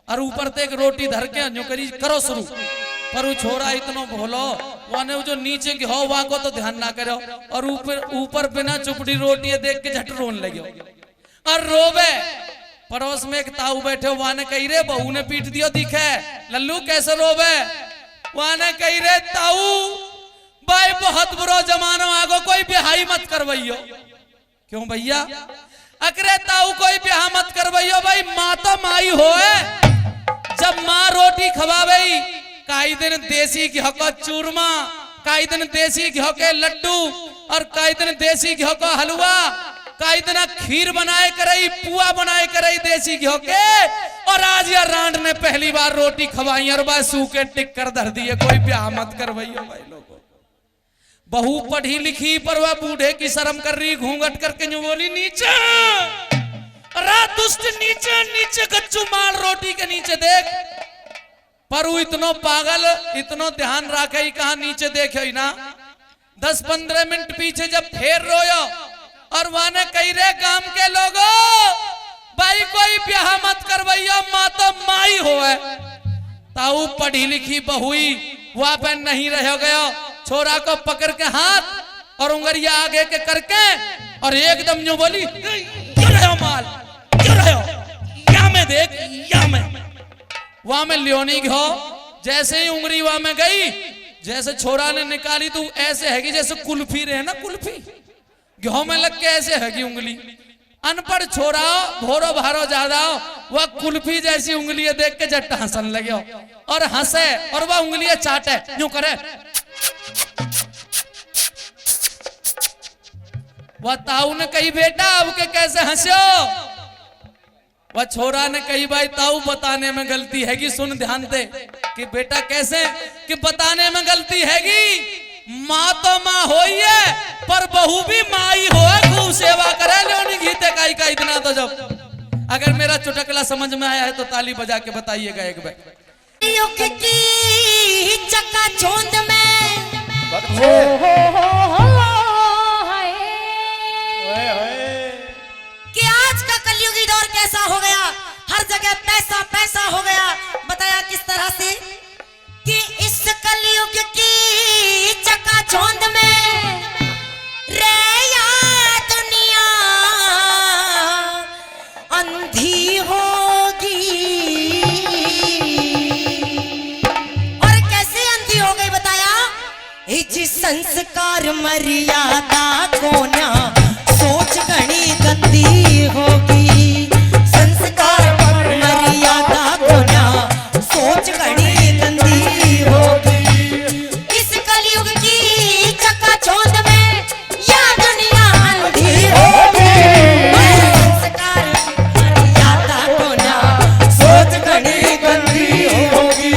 C: और ऊपर से एक रोटी धर के जो करी करो शुरू। पर वो छोरा इतनो भोलो वहां जो नीचे घ्यो वहां को तो ध्यान ना करो और ऊपर बिना चुपड़ी रोटी देख के झट रोन लगे और रोवे। पड़ोस में एक ताऊ बैठे वहां ने कही रे बहू ने पीट दियो दिखे लल्लू कैसे रोवे। वहां ने कही रे ताऊ भाई बहुत बुरा जमाना आगो कोई बिहाई मत करवाइयो। क्यों भैया? अकरे ताऊ कोई बिहा मत करवाइयो भाई, माँ तो माई हो जब माँ रोटी खवावे कई दिन देसी घ्यो का चूरमा, कई दिन देसी घ्यो के लड्डू और कई दिन देसी घ्यो का हलवा, कई दिन खीर बनाए करई, पुआ बनाए करई देसी घ्यो के। और आज या रांड ने पहली बार रोटी खवाई और बस सूखे टिक कर धर दिए। कोई ब्याह मत करवाइयो भाई लोगों। बहू पढ़ी लिखी पर वह बूढ़े की शर्म कर रही, घूंघट करके जो बोली नीचे दुष्ट नीचे नीचे कच्चू मार रोटी के नीचे देख। पर वो इतनो पागल इतनो ध्यान रखे कहा नीचे देखे ना। 10-15 मिनट पीछे जब फेर रोयो और वाने कही रे गांव के लोगों भाई कोई ब्याह मत करवैया, माँ तो माई होए। ताऊ पढ़ी लिखी बहुई वहां पे नहीं रह गया, छोरा को पकड़ के हाथ और उंगलिया आगे के करके और एकदम जो बोली क्यों रहे हो माल, क्यों रहे हो, या में देख या में। वहां में लियोनी घो जैसे ही उंगली वहां में गई, जैसे छोरा ने निकाली तो ऐसे हैगी जैसे कुल्फी रहे ना, कुल्फी घो में लग के ऐसे हैगी उंगली। अनपढ़ छोरा भोरो भारो ज्यादा वह कुल्फी जैसी उंगलियां देख के जट्टा हंसन लगे और हंसे और वह उंगलियां चाटे यूं करे। वह ताऊ ने कही बेटा अब के कैसे हंसो। वह छोरा ने कही भाई ताऊ बताने में गलती हैगी, सुन ध्यान दे कि बेटा कैसे कि बताने में गलती हैगी। माँ तो माँ होई है पर बहू भी माई हो, खूब सेवा करे लेनी घीते काई का इतना। तो जब अगर मेरा चुटकला समझ में आया है तो ताली बजा के बताइएगा एक बार।
E: युग की चकाचौंध में कि आज का कलयुगी दौर कैसा हो गया, हर जगह पैसा पैसा हो गया। बताया किस तरह से कि इस कलयुग की चकाचौंध में रे या दुनिया अंधी होगी। और कैसे अंधी हो गई बताया, इस संस्कार मर्यादा को ना सोच घनी गंदी होगी। संस्कार मर्यादा को ना सोच घनी गंदी होगी। इस कलयुग की चकाचौंध में या दुनिया अंधी होगी। संस्कार मर्यादा को ना सोच घनी गंदी होगी।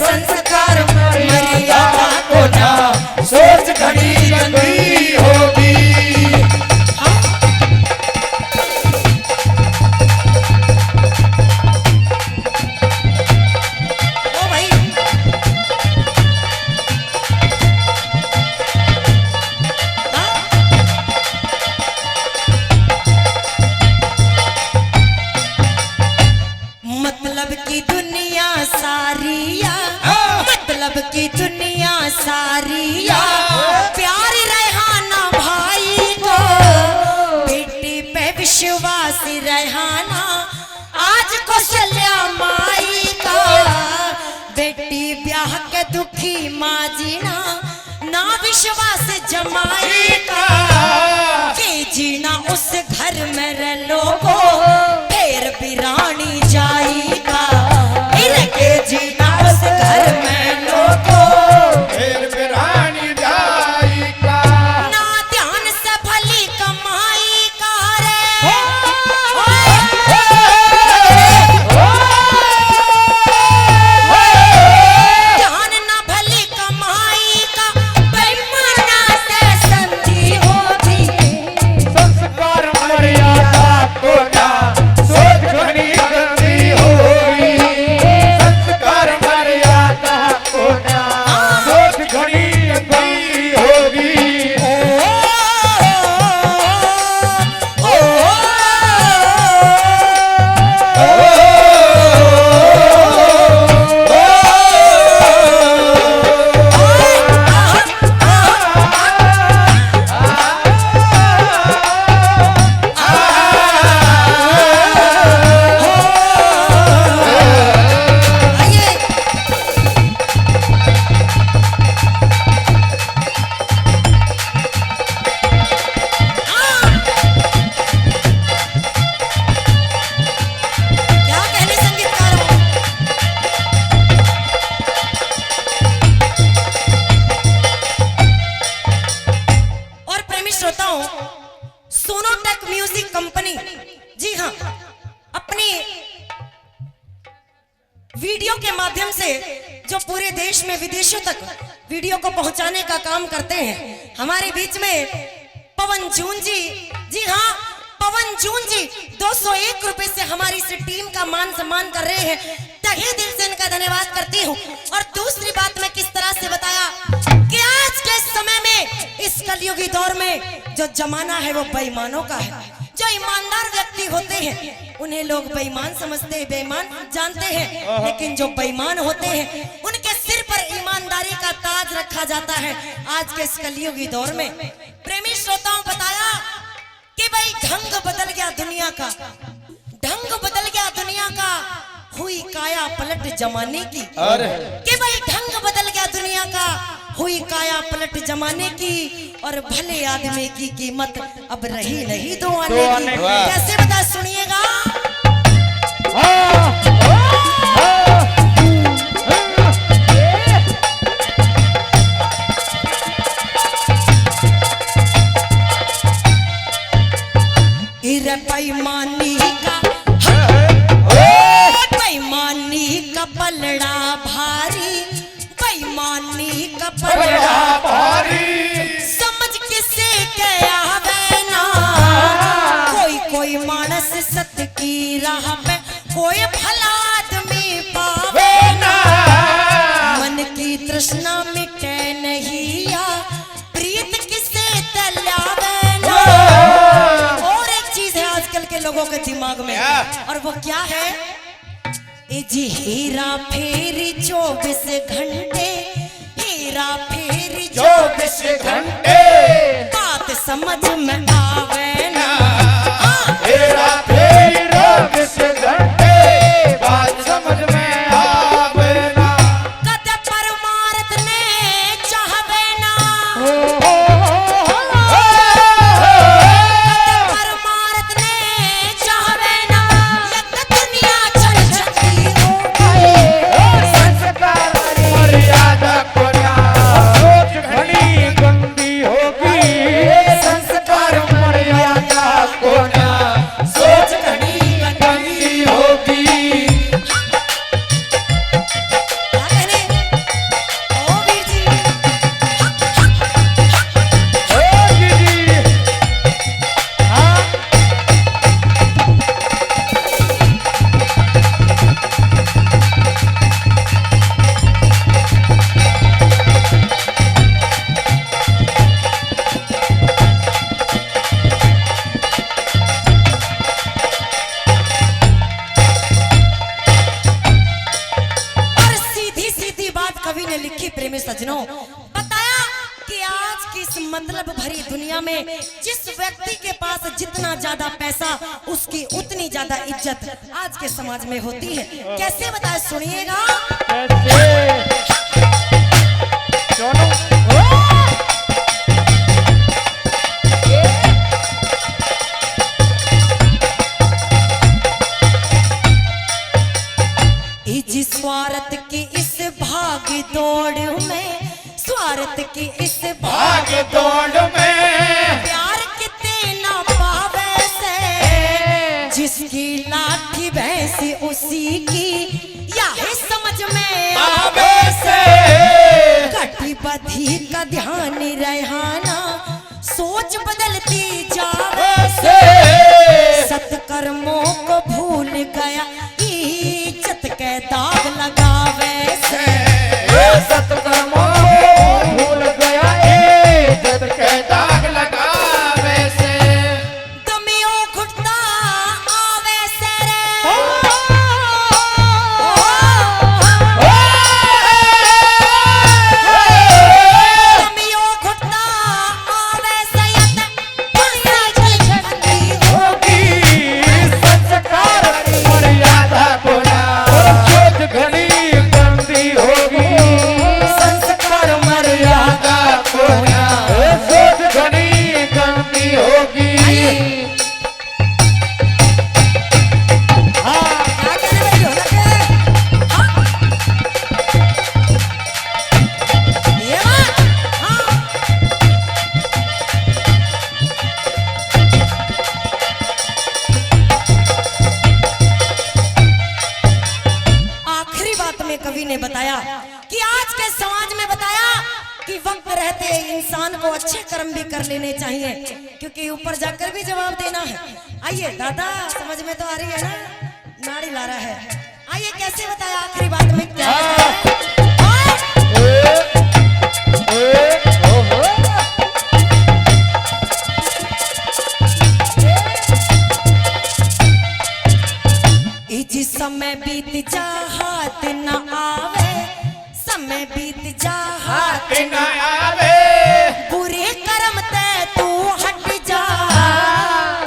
E: संस्कार मर्यादा को ना सोच घनी गंदी होगी। मतलब की दुनिया सारिया, मतलब की दुनिया सारिया प्यार रेहाना भाई को, बेटी पे विश्वास रेहाना आज कौशल्या माई का। बेटी ब्याह के दुखी माँ जीना ना विश्वास जमाई का। के जीना उस घर में रह लोगो फिर बिरानी जाएगा। के जीना उस घर में लोगो
D: फिर बिरानी जाएगा।
E: ना ध्यान से भली कमाई का रे, ध्यान ना भली कमाई का, बेईमाना से संधि होगी।
D: संस्कार मर्यादा को ना सोच घनी गंदी होगी। संस्कार मर्यादा को ना सोच घनी गंदी होगी।
E: क्या कहने संगीतकारों। और प्रेमी श्रोताओं, सोनोटेक म्यूजिक कंपनी जी हाँ अपनी वीडियो के माध्यम से जो पूरे देश में विदेशों तक वीडियो को पहुंचाने का काम करते हैं, हमारे बीच में पवन जून जी हाँ पवन जून जी 201 रुपए से हमारी इस टीम का मान सम्मान कर रहे हैं। तहे दिल से इनका धन्यवाद करती हूँ। और दूसरी बात मैं किस तरह से बताया कि आज के समय में इस कलयुग कलयुगी दौर में जो जमाना है वो बेईमानों का है। जो ईमानदार व्यक्ति होते हैं उन्हें लोग बेईमान समझते हैं, बेईमान जानते हैं, लेकिन जो बेईमान होते हैं उनके सिर पर ईमानदारी का ताज रखा जाता है। आज के इस कलयुगी दौर में प्रेमी श्रोताओं बताया कि भाई ढंग बदल गया दुनिया का, ढंग बदल गया दुनिया का, हुई काया पलट जमाने की। कि भाई ढंग बदल गया दुनिया का, हुई काया पलट जमाने की, और भले आदमी की कीमत अब रही नहीं दो आने की। कैसे बता सुनिएगा। बेईमानी का पलड़ा भारी, बेईमानी का पलड़ा भारी, समझ किसे क्या बना। कोई मानस सत्य की राह पे कोई भला आदमी पावे ना। मन की तृष्णा मिटे नहीं या प्रीत किसे तलावे ना। और एक चीज है आजकल के लोगों के दिमाग में, और वो क्या है? जी हीरा फेरी 24 घंटे, हीरा फेरी 24 घंटे, बात समझ में आवे ना।
D: हीरा फेरी 24 घंटे, बात समझ में आवे ना।
E: कद परमार्थ ने चाहवे ना, परमार्थ ने चाहवे ना। यक दुनिया
D: मर्यादा को ना सोच घनी गंदी होगी। संस्कार मर्यादा को ना सोच घनी गंदी होगी।
E: क्या कहने? ओ वीर जी, और सीधी सीधी बात कवि ने लिखी प्रेमी सज्जनों। बताया कि आज की इस मतलब भरी दुनिया में जिस व्यक्ति के पास जितना ज्यादा पैसा उसकी उतनी ज्यादा इज्जत आज के समाज में होती है। कैसे बताए सुनिएगा। जिस स्वार्थ की इस भाग दौड़ में, स्वार्थ की इस
D: भाग दौड़ में
E: प्यार कितने ना पावे से। जिसकी लाठी भैंसी उसी की या है समझ में
D: आवे से।
E: कटी बधी का ध्यान रहना, सोच बदलती जावे से। सत्कर्मों को भूल गया, इज्जत के दाग लगावे से।
D: सत्कर्मों भूल गया, इज्जत के दाग लगावे से।
E: दमियों घुटता आवे से रे, दमियों घुटता आवे से।
D: होगी संस्कार मर्यादा को ना सोच घनी गंदी होगी। संस्कार मर्यादा को ना सोच घनी गंदी होगी।
E: क्या कहने वाली हो लगे? हाँ? ये बात? हाँ। आखिरी बात में कवि ने बताया कि आज के समाज में बताया कि वक्त रहते इंसान को अच्छे कर्म भी कर लेने चाहिए, क्योंकि ऊपर जाकर भी जवाब देना है। आइए दादा, समझ में तो आ रही है ना, नाड़ी ला रहा है। आइए कैसे बताया आखिरी बात में क्या बताया? समय बीत जा
D: हाथ न आवे
E: बुरे कर्म ते तू हट जा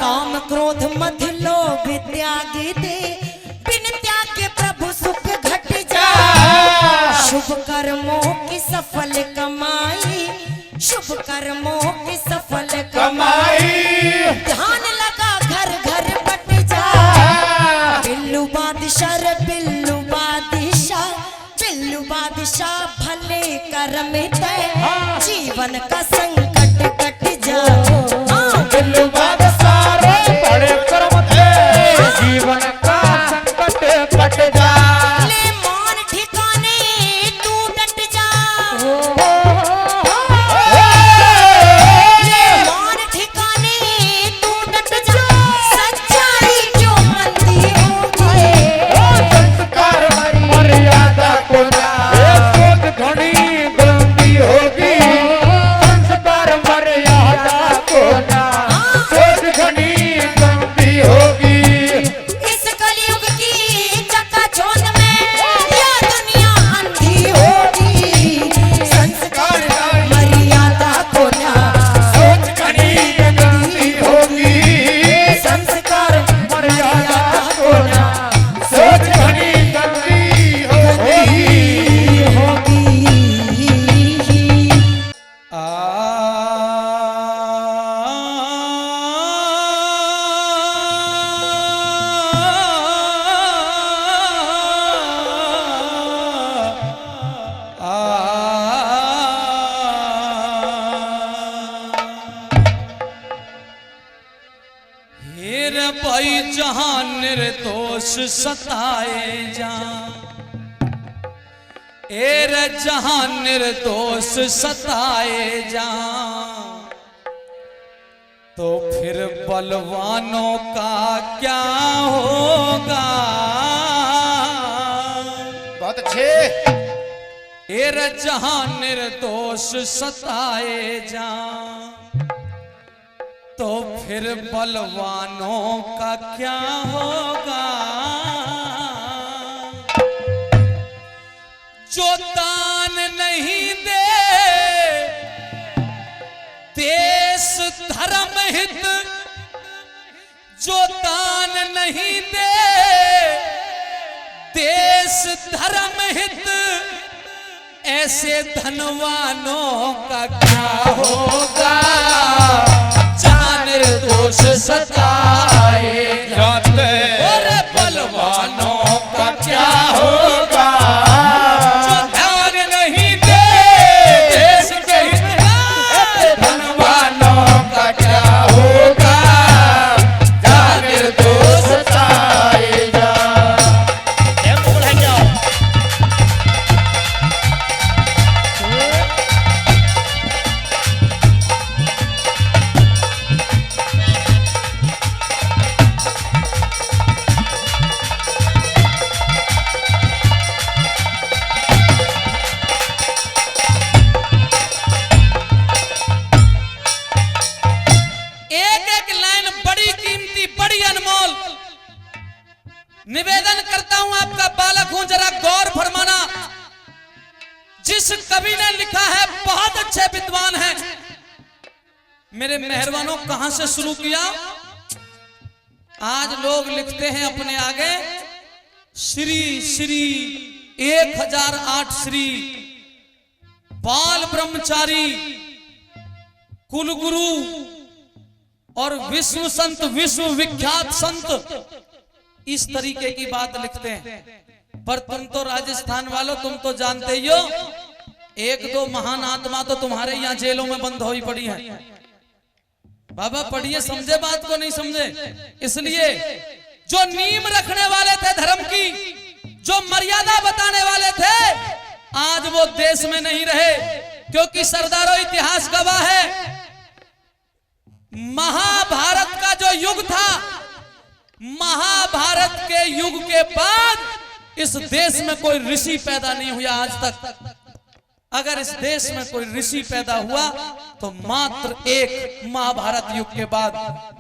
E: काम क्रोध मध लोभ त्याग दे बिन त्याग के प्रभु सुख घट जा शुभ कर्मों की सफल कमाई शुभ कर्मों की सफल
D: कमाई
E: ध्यान लगा घर घर बट जा बिल्लू बादशाह रे बिल्लू बादशाह भले कर्म ते जीवन का संकट कट जा
D: बिल्लू बादशाह रे बड़े कर्म थे जीवन का संकट कट जा
E: ले मान ठिकाने तू डट जा ले मान ठिकाने तू डट जा सच्चाई क्यों मंदी होगी
D: संस्कार मर्यादा को ना सोच घनी गंदी होगी संस्कार मर्यादा को ना सोच घनी गंदी होगी
E: इस कलयुग की चकाचौंध में यह दुनिया अंधी होगी संस्कार मर्यादा को ना
D: सोच घनी गंदी होगी
E: संस्कार
D: मर्यादा को ना सोच घनी गंदी होगी
C: हेर भाई जहां निर्दोष सताए जा एर जहां निर्दोष सताए जा तो फिर बलवानों का क्या होगा
D: बहुत अच्छे
C: एर जहां निर्दोष सताए जा तो फिर बलवानों का क्या होगा जो दान नहीं दे देश धर्म हित जो दान नहीं दे देश धर्म हित ऐसे धनवानों का क्या होगा जहां निर्दोष सताए
D: जाते
C: और बलवानों का क्या
D: होगा
C: जो ध्यान नहीं दे देश के हित का
D: धनवानों का क्या होगा जहां निर्दोष सताए जा
C: निवेदन करता हूं आपका बालक हूं जरा गौर फरमाना जिस कवि ने लिखा है बहुत अच्छे विद्वान हैं मेरे मेहरबानों कहां से शुरू किया आज लोग लिखते हैं अपने आगे श्री श्री 1008 श्री बाल ब्रह्मचारी कुलगुरु और विश्व संत विश्व विख्यात संत इस तरीके की बात लिखते हैं पर तुम तो राजस्थान वालों तुम तो जानते ही हो एक दो महान आत्मा तो तुम्हारे यहाँ जेलों में बंद हुई पड़ी है बाबा पढ़िए समझे बात को नहीं समझे इसलिए जो नींव रखने वाले थे धर्म की जो मर्यादा बताने वाले थे आज वो देश में नहीं रहे क्योंकि सरदारों इतिहास गवाह है महाभारत का जो युग था महाभारत के युग के बाद इस देश में कोई ऋषि पैदा नहीं हुआ आज तक अगर इस देश में कोई ऋषि पैदा हुआ तो मात्र एक महाभारत युग के बाद,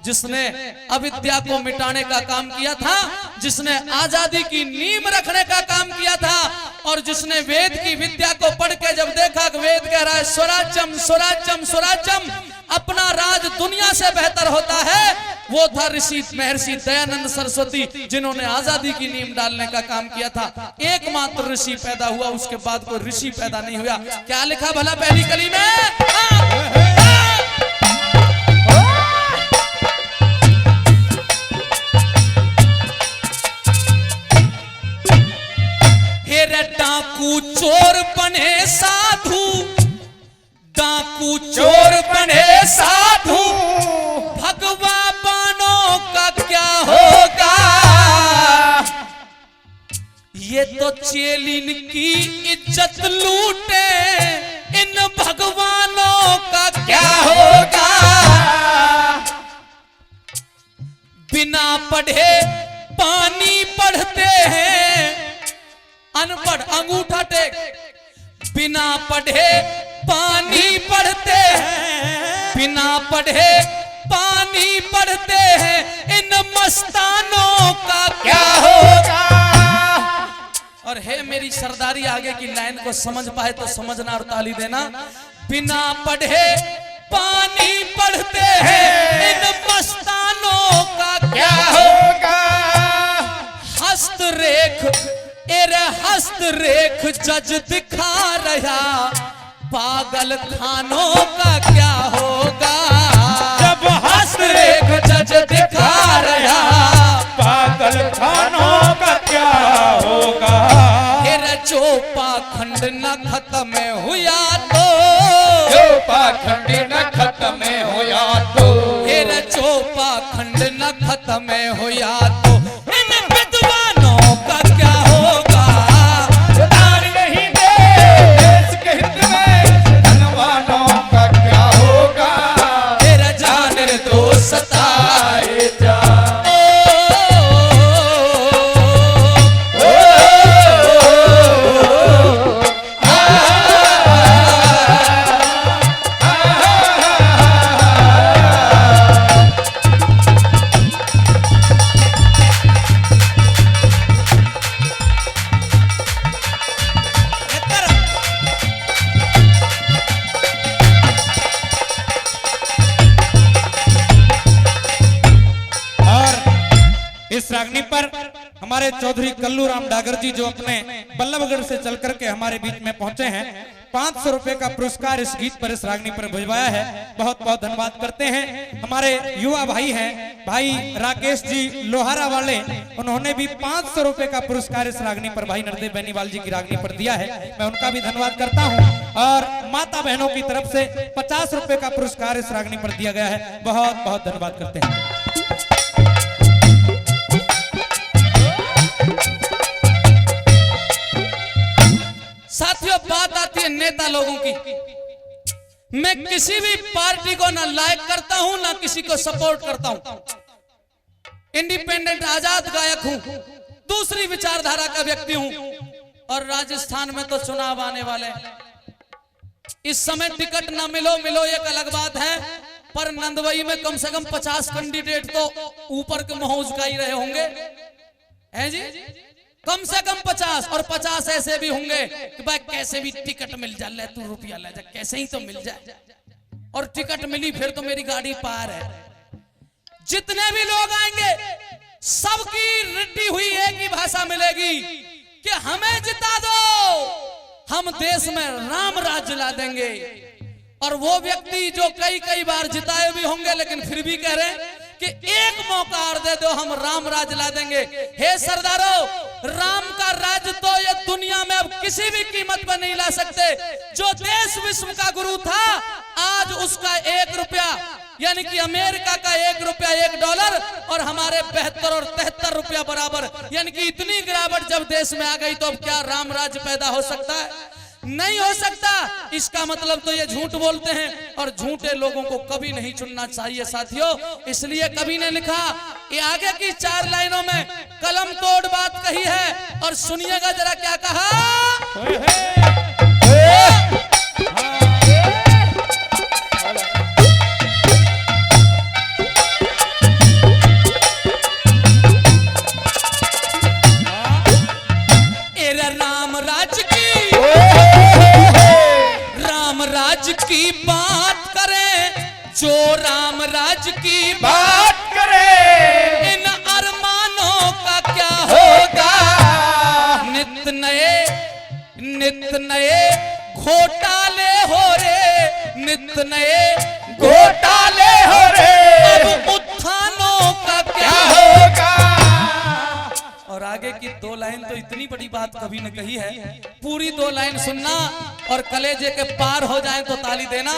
C: जिसने अविद्या को मिटाने का काम किया था, जिसने आजादी की नींव रखने का काम किया था, और जिसने वेद की विद्या को पढ़ के जब देखा कि वेद कह रहा है स्वराज्यम स्वराज्यम स्वराज्यम, अपना राज दुनिया से बेहतर होता है, वो था ऋषि महर्षि दयानंद सरस्वती, जिन्होंने आजादी की नींव डालने का काम किया था। एकमात्र ऋषि पैदा हुआ, उसके बाद कोई ऋषि पैदा नहीं हुआ। क्या लिखा भला पहली कली में? हेरे डाकू चोर बने साधु, डाकू चोर बने साधु, भगवा बानों का क्या होगा? ये तो चेलिन की इज्जत लूटे, इन भगवानों का क्या होगा? बिना पढ़े पानी पढ़ते हैं, अनपढ़ अंगूठा टेक, बिना पढ़े पानी पढ़ते हैं, बिना पढ़े पानी पढ़ते हैं, इन मस्तानों का क्या होगा? और है मेरी सरदारी, आगे की लाइन को समझ पाए तो समझना और ताली देना। बिना पढ़े पानी पढ़ते हैं, इन मस्तानों का क्या होगा? हस्तरेख एरे हस्तरेख जज दिखा रहा, पागल खानों का क्या होगा? जब हस्तरेख जज दिखा रहा,
D: पागल खानों का क्या होगा?
C: एरे जो पाखंड न खत्म हुआ तो,
D: जो पाखंड न खत्म हुआ तो,
C: एरे जो पाखंड न खत्म हुआ तो, इन विद्वानों का क्या होगा?
D: दान नहीं दे देश के हित में, धनवानों का क्या होगा?
C: तेरा जान तो सताए जा।
F: इस रागनी पर हमारे चौधरी कल्लू राम डागर जी, जो अपने बल्लभगढ़ से चल करके हमारे बीच में पहुंचे हैं, 500 रुपए का पुरस्कार इस गीत पर, इस रागनी पर भिजवाया है। बहुत बहुत धन्यवाद करते हैं। हमारे युवा भाई हैं भाई राकेश जी लोहारा वाले, उन्होंने भी 500 रुपए का पुरस्कार इस रागनी पर भाई नरदेव बेनीवाल जी की रागनी पर दिया है। मैं उनका भी धन्यवाद करता हूं। और माता बहनों की तरफ से 50 रुपए का पुरस्कार इस रागनी पर दिया गया है। बहुत बहुत धन्यवाद करते हैं।
C: साथियों, बात आती है नेता लोगों की। मैं किसी भी पार्टी को ना लाइक करता हूं, ना किसी को सपोर्ट करता हूं। इंडिपेंडेंट आजाद गायक हूं, दूसरी विचारधारा का व्यक्ति हूं। और राजस्थान में तो चुनाव आने वाले हैं। इस समय टिकट ना मिलो एक अलग बात है, पर नंदवई में कम से कम 50 कैंडिडेट तो ऊपर के मौज का ही रहे होंगे, हैं जी? कम से कम 50, और 50 ऐसे भी होंगे कि भाई कैसे भी टिकट मिल जा, ले तू रुपया ले जा, कैसे ही तो मिल जाए। और टिकट मिली फिर तो मेरी गाड़ी पार है। जितने भी लोग आएंगे सबकी रिड्डी हुई एक ही भाषा मिलेगी कि हमें जिता दो, हम देश में राम राज्य ला देंगे। और वो व्यक्ति जो कई बार जिताए भी होंगे, लेकिन फिर भी कह रहे हैं कि एक मौका और दे दो, हम राम राज ला देंगे। हे सरदारों, राम का राज तो ये दुनिया में अब किसी भी कीमत पर नहीं ला सकते। जो देश विश्व का गुरु था, आज उसका 1 रुपया, यानी कि अमेरिका का 1 रुपया $1 और हमारे 72 और 73 रुपया बराबर, यानी कि इतनी गिरावट जब देश में आ गई, तो अब क्या राम राज्य पैदा हो सकता है? नहीं हो सकता। इसका मतलब तो ये झूठ बोलते हैं, और झूठे लोगों को कभी नहीं चुनना चाहिए साथियों। इसलिए कवि ने लिखा, ये आगे की 4 लाइनों में कलम तोड़ बात कही है, और सुनिएगा जरा क्या कहा। जो राम राज की
D: बात करे
C: इन अरमानों का क्या होगा। नित नए घोटाले हो रे, नित नए
D: घोटाले हो रे,
C: अब उत्थानों का क्या
D: होगा।
C: और आगे की 2 लाइन तो इतनी बड़ी बात कभी न कही है, पूरी 2 लाइन सुनना और कलेजे के पार हो जाए तो ताली देना।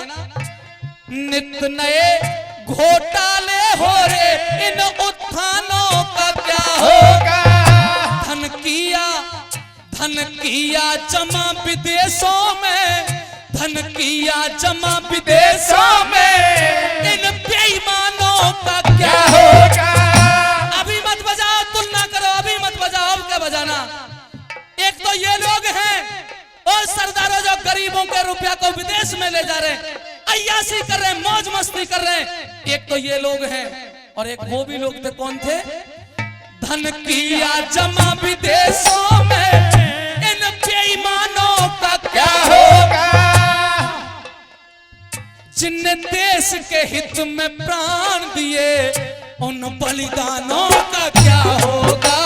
C: नित नए घोटाले हो रे, इन उत्थानों का क्या होगा। धन किया जमा विदेशों में, धन किया जमा विदेशों में, इन बेईमानों का क्या होगा। अभी मत बजाओ, तुलना करो, अभी मत बजाओ, अब क्या बजाना। एक तो ये लोग हैं और सरदारों जो गरीबों के रुपया को विदेश में ले जा रहे हैं, अय्यासी कर रहे हैं, मौज मस्ती कर रहे हैं। एक तो ये लोग हैं और एक वो भी लोग थे, कौन थे। धन किया जमा विदेशों में, इन बेईमानों का क्या होगा। जिनने देश के हित में प्राण दिए, उन बलिदानों का क्या होगा।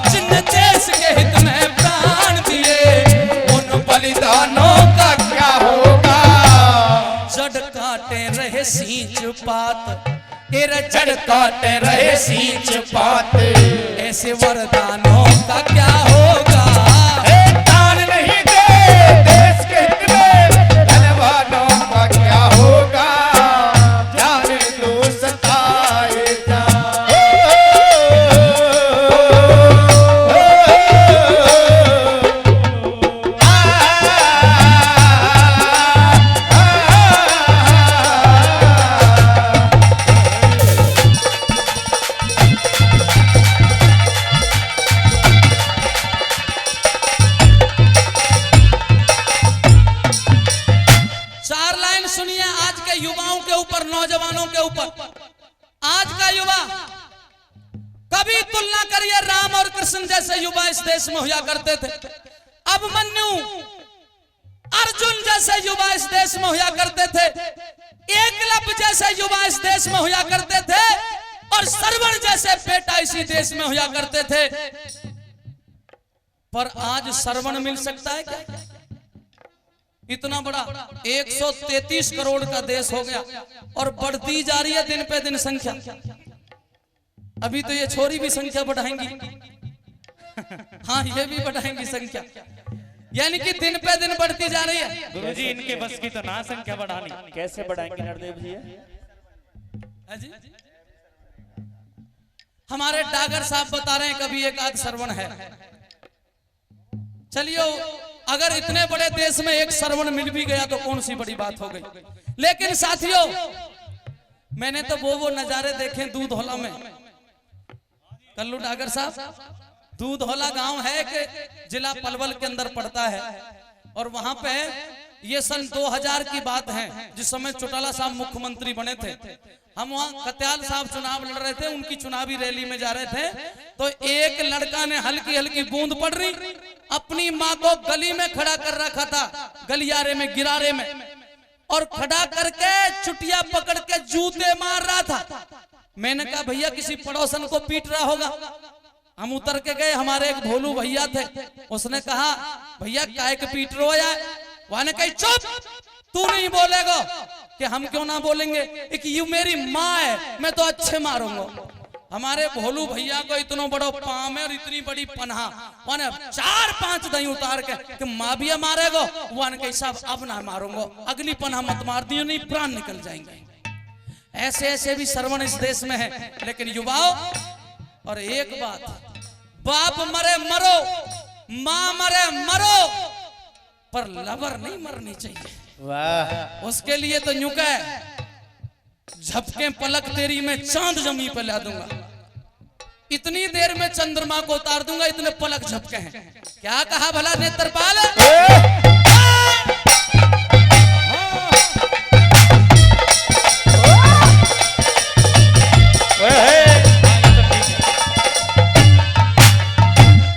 C: जिनने देश के हित में प्राण दिए, उन बलिदानों का क्या होगा। जड़ काटे रहे सींच पात, जड़ काटे रहे सींच पात, ऐसे वरदानों का क्या होगा।
D: दान नहीं दे देश के हित में, धनवानों का क्या होगा। जान लो सताए जा,
C: नौजवानों के ऊपर। आज का युवा, कभी तुलना करिए राम और कृष्ण जैसे युवा इस देश में हुआ करते थे, अभिमन्यु अर्जुन जैसे युवा इस देश में हुआ करते थे, एकलव्य जैसे युवा इस देश में हुआ करते थे, और श्रवण जैसे बेटा इसी देश में हुआ करते थे। पर आज श्रवण मिल सकता है क्या। इतना बड़ा 133 करोड़ का देश हो गया और बढ़ती जा रही है दिन पे दिन संख्या। अभी तो ये छोरी भी संख्या बढ़ाएंगी, हाँ ये भी बढ़ाएंगी संख्या, यानी कि दिन पे दिन बढ़ती जा रही है।
G: गुरुजी इनके बस की तो ना संख्या बढ़ानी, कैसे बढ़ाएंगे नरदेव जी।
C: जी हमारे डागर साहब बता रहे हैं कभी एक आध श्रवण है। चलिए अगर इतने बड़े देश में एक श्रवण मिल भी गया तो कौन सी बड़ी बात हो गई। लेकिन साथियों मैंने तो वो नजारे देखे दूधौला में। कल्लू डागर साहब, दूधौला गांव है कि जिला पलवल के अंदर पड़ता है, और वहां पे ये सन 2000 की बात है जिस समय चौटाला साहब मुख्यमंत्री बने थे। हम वहाँ कत्याल साहब चुनाव लड़ रहे थे, उनकी चुनावी रैली में जा रहे थे, तो एक लड़का ने हल्की हल्की बूंद पड़ रही अपनी माँ को गली में खड़ा कर रखा था, गलियारे में गिरारे में, और खड़ा करके चुटिया पकड़ के जूते मार रहा था। मैंने कहा भैया किसी पड़ोसन को पीट रहा होगा। हम उतर के गए, हमारे एक भोलू भैया थे, उसने कहा भैया काय के पीट रहे हो यार। वहां कही चुप, तू नहीं बोलेगा कि हम क्यों ना बोलेंगे, एक यू मेरी माँ है, मैं तो अच्छे मारूंगा। हमारे भोलू भैया को इतना बड़ा पाम है और इतनी बड़ी पन्हा, वहां 4-5 दही उतार के कि माँ भी मारेगा। वहां कही साहब अब ना मारूंगा, अगली पन्हा मत मार दियो नहीं प्राण निकल जाएंगे। ऐसे ऐसे भी श्रवण इस देश में है। लेकिन युवाओं, और एक बात, बाप मरे मरो, माँ मरे मरो, पर लवर नहीं मरनी चाहिए।
G: वाह,
C: उसके लिए तो यूं है झपके पलक तेरी में चांद जमी पे ला दूंगा, इतनी देर में चंद्रमा को उतार दूंगा, इतने पलक झपके हैं। क्या कहा भला नेत्रपाल?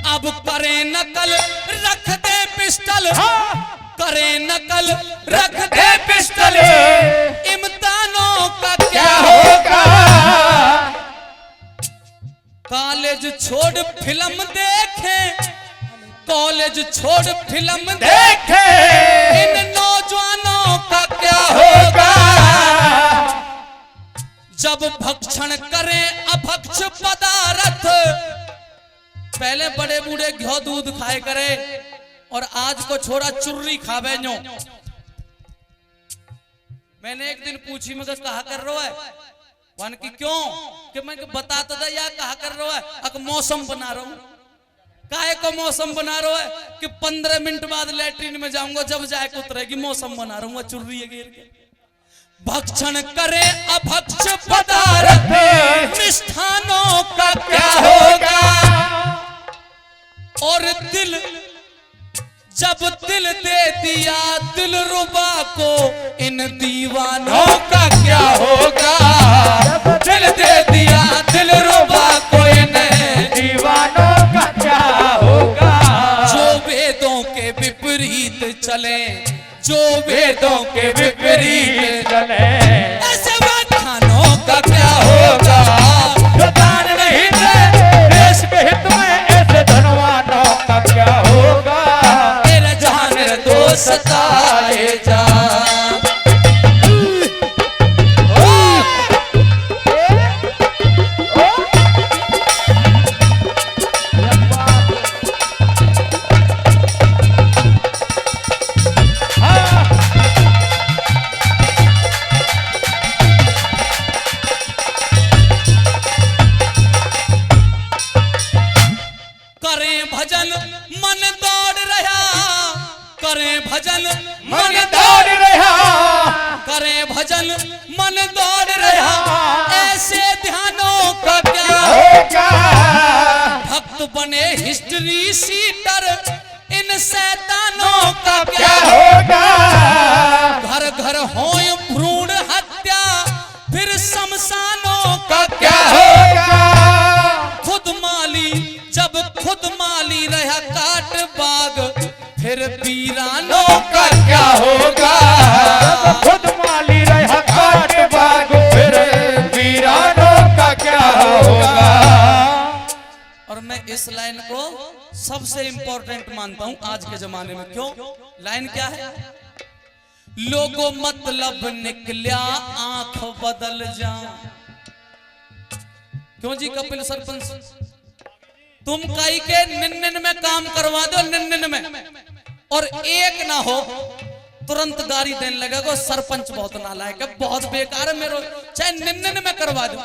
C: अब करे नकल रख दे पिस्टल, करे नकल रख दे पिस्टल, इम्तिहानों कॉलेज छोड़ फिल्म देखे, कॉलेज छोड़ फिल्म देखे, इन नौजवानों का क्या होगा जब भक्षण करें अभक्ष पदार्थ। पहले बड़े बूढ़े घ्यो दूध खाए करे और आज को छोरा चुर्री खावे नो। मैंने एक दिन पूछी, मैं कहा कर रहा है वन की क्यों, कि मैं बता तो यार कहा कर रहा है, अक मौसम बना रहा हूं। काहे को मौसम बना रहा है कि 15 मिनट बाद लैट्रिन में जाऊंगा, जब जाके उतरेगी मौसम बना रहा हूं चुर्री गिर के। भक्षण करे अभक्ष पदार्थ, मिष्ठानों का क्या होगा। और दिल जब दिल दे दिया दिल रुबा को, इन दीवानों का क्या होगा। दिल दे दिया दिल रुबा को, इन
D: दीवानों का क्या होगा।
C: जो वेदों के विपरीत चले, जो वेदों के विपरीत चले, ऐसे व्याख्यानों का क्या होगा।
D: जो दान नहीं दे देश के हित में, ऐसे धनवानों का क्या होगा।
C: तेरे जहां निर्दोष सताए जा। करें भजन मन दौड़ रहा, करें भजन मन दौड़ रहा, करें भजन मन दौड़ रहा, ऐसे ध्यानों का क्या
D: होगा।
C: भक्त बने हिस्ट्री सीटर, इन शैतानों का क्या
D: होगा।
C: घर घर होए भ्रूण हत्या, फिर शमशानों का क्या
D: होगा।
C: खुद माली जब खुद माली रहा काट बाग, फिर वीरानों का क्या होगा।
D: खुद माली रहा काट बाग, फिर वीरानों का क्या होगा।
C: और मैं इस लाइन को सबसे इंपॉर्टेंट मानता हूं आज के जमाने में। क्यों? लाइन क्या है? लोगों मतलब निकलिया आंख बदल जा। क्यों जी कपिल सरपंच, तुम कई के 99 में काम करवा दो, 99 में, और एक ना हो तुरंत गाड़ी देने लगेगा सरपंच बहुत नालायक है, बहुत बेकार है मेरे। चाहे 99 में करवा दो,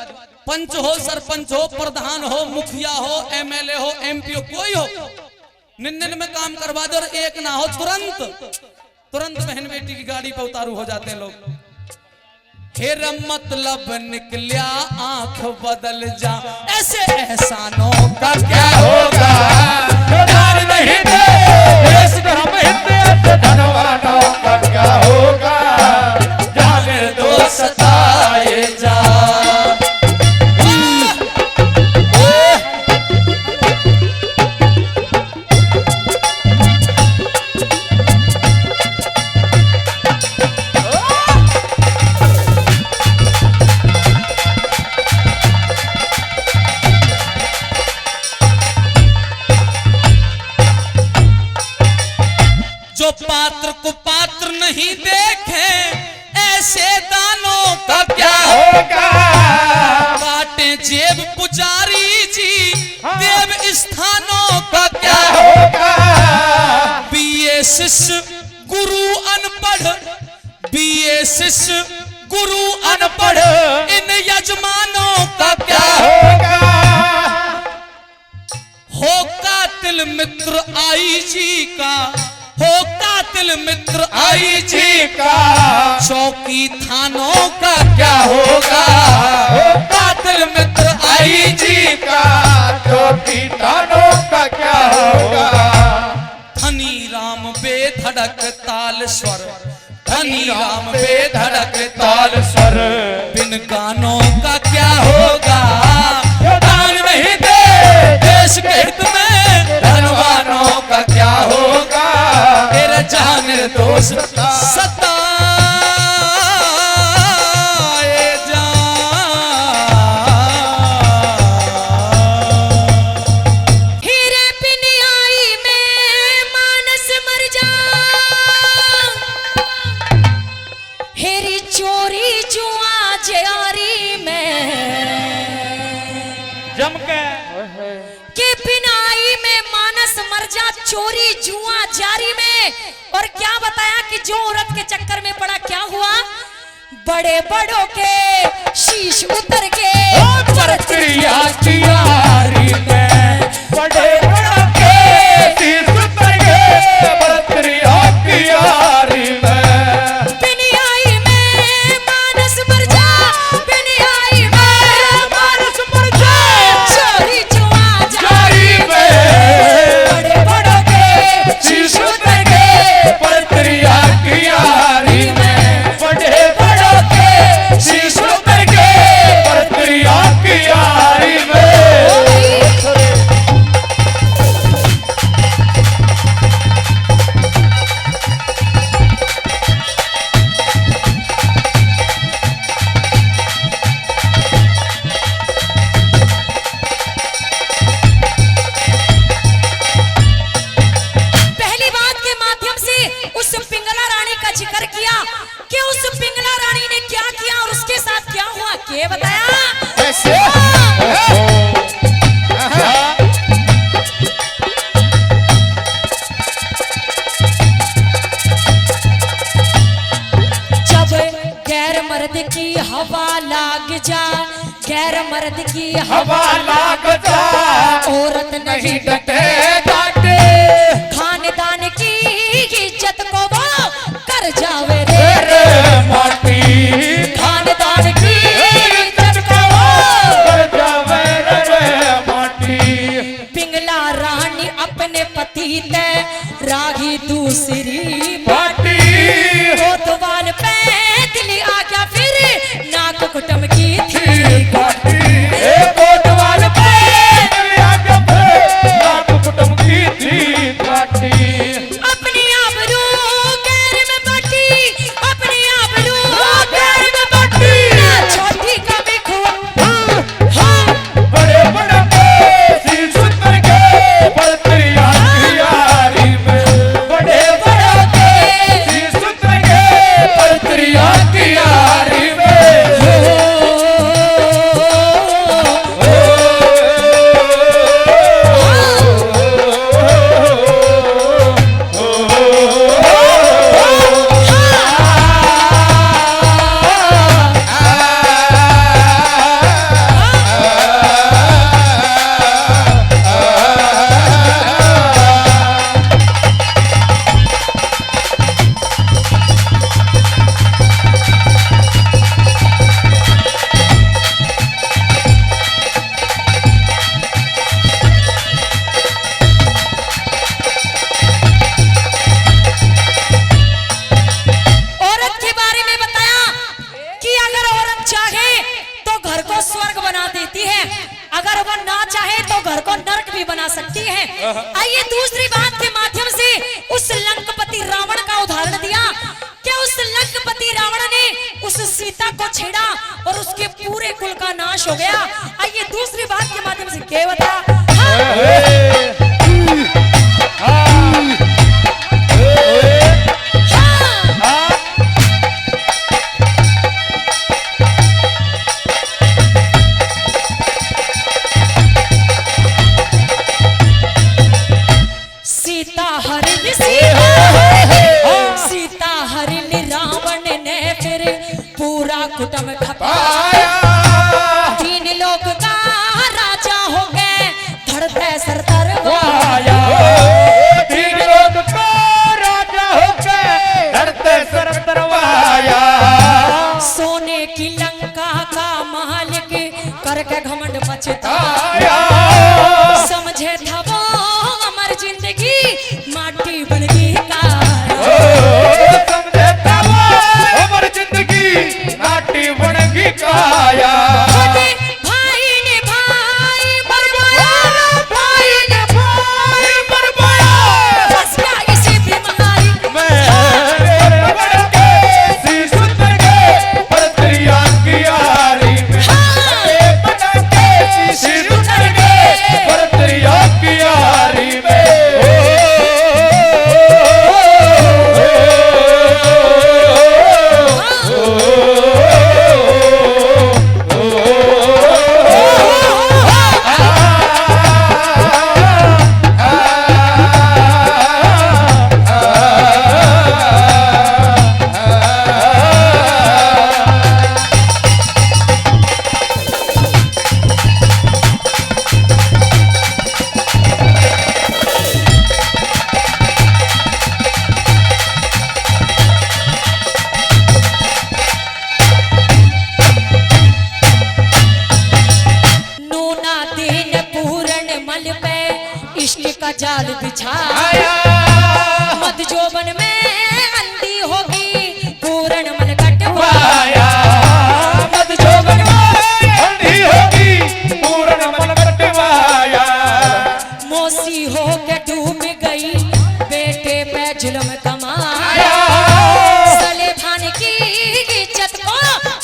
C: पंच हो, सरपंच हो, प्रधान हो, मुखिया हो, एमएलए हो, एमपी हो, कोई हो, 99 में काम करवा दो और एक ना हो तुरंत बहन बेटी की गाड़ी पे उतारू हो जाते हैं लोग। फिर मतलब निकलिया आंख बदल जा, ऐसे एहसानों का क्या होगा।
D: दान नहीं दे देश के हम हित, ऐसे धनवानों का क्या होगा।
C: जहां निर्दोष सताए जा। जो पात्र को पात्र नहीं देखे, ऐसे दानों का क्या
D: होगा।
C: काटे जेब पुजारी जी, देव स्थानों का क्या
D: होगा।
C: बीए शिष्य गुरु अनपढ़, बीए शिष्य गुरु अनपढ़, इन यजमानों का क्या
D: होगा।
C: हो कातिल मित्र आई जी का, हो कातिल मित्र आई जी का, चौकी थानों का क्या होगा।
D: हो कातिल मित्र आई जी का, चौकी थानों का क्या होगा।
C: धनी राम बेधड़क ताल स्वर, धनी राम बेधड़क ताल
D: स्वर,
C: बिन गानों का क्या होगा।
D: दान नहीं दे
C: देश के हित में धनवानों का क्या होगा। तेरा जहां निर्दोष सताए जा।
E: जा चोरी जुआ जारी में। और क्या बताया कि जो औरत के चक्कर में पड़ा क्या हुआ, बड़े बड़ों के शीश उतर के
B: परत्रिया की यारी में, बड़े बड़ों के शीश उतर के परत्रिया की यारी में।
E: बिनियाई में मानस मर जा, बिनियाई में मानस मर जा, चोरी जुआ जारी में, बड़े बड़ों के शीश उतर के
B: परत्रिया की यारी में, बड़े बड़ों के शीश उतर के परत्रिया की यारी में।
E: पहली बात के माध्यम से उस पिंगला रानी का जिक्र किया कि उस पिंगला रानी ने क्या किया और उसके साथ क्या हुआ, के बताया
B: कैसे?
E: जब गैर मर्द की हवा लाग जा, गैर मर्द की हवा
B: हवा लाग जा,
E: औरत नहीं
B: डटे डाटे
E: खानदान की इज्जत को वो कर जावे रे,
B: रे माटी,
E: खानदान की इज्जत को वो
B: कर जावे रे माटी।
E: पिंगला रानी अपने पति ते रागी दूसरी
B: माटी
E: कोतवाल पे दिली आ गया, फिर नाक कुटम की थी
B: माटी, ए कोतवाल पे आगे पे नाक कुटुम की थी माटी।
E: अपनी आबरू गैर में बाटी, अपनी आबरू गैर में बाटी, छोटी कभी खून हाँ
B: बड़े बड़े के शीश उतर के परत्रिया की यारी में, बड़े बड़े के शीश उतर के परत्रिया की यारी में।
E: औरत के बारे में बताया कि अगर औरत चाहे तो घर को स्वर्ग बना देती है, अगर वह ना चाहे तो घर को नरक भी बना सकती है। आइए दूसरी बात के माध्यम से उस लंकपति रावण का उदाहरण दिया कि उस लंकपति रावण ने उस सीता को छेड़ा और उसके पूरे कुल का नाश हो गया। आइए दूसरी बात के माध्यम से क्या बता सीता हरिण सीता हरिण रावण ने फिर पूरा कुटुंब खपाया, तीन लोग का राजा हो गए, धड़ते सर तरवाया,
B: तीन लोग को राजा होके धरते सर तरवाया।
E: सोने की लंका का मालिक करके घमंड पछताया, समझे था वो अमर जिंदगी माटी बन गई
B: समझे था वो अमर जिंदगी माटी बन गई का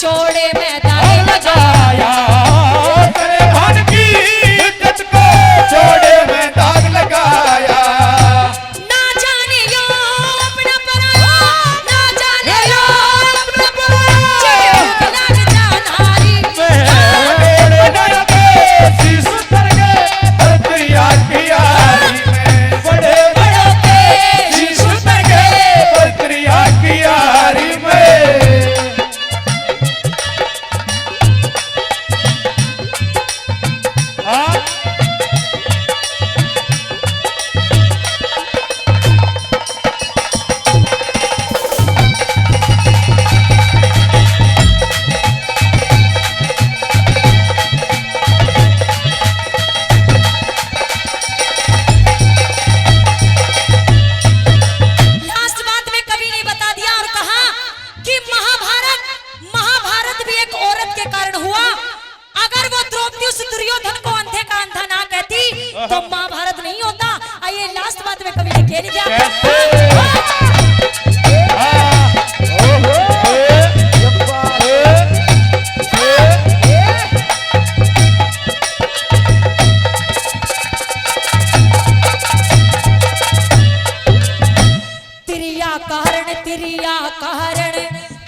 A: चौड़े मैदान लगाया,
D: तेरे धन की इज्जत को चौड़े में दाग लगाया।
A: ना जाने यो अपना पराया, ना जाने यो अपना पराया, लग जानारी
D: शीश उतर गए बरतिया की यारी में, बड़े बड़ों के शीश उतर गए बरतिया की यारी में।
A: लास्ट बात में कवि ने बता दिया और कहा कि महाभारत भी एक औरत के कारण हुआ। अगर वो द्रौपदी उस दुर्योधन को अंधे का अंधा ना कहती तो महाभारत नहीं होता। आइए लास्ट बात में कवि ने कह दिया,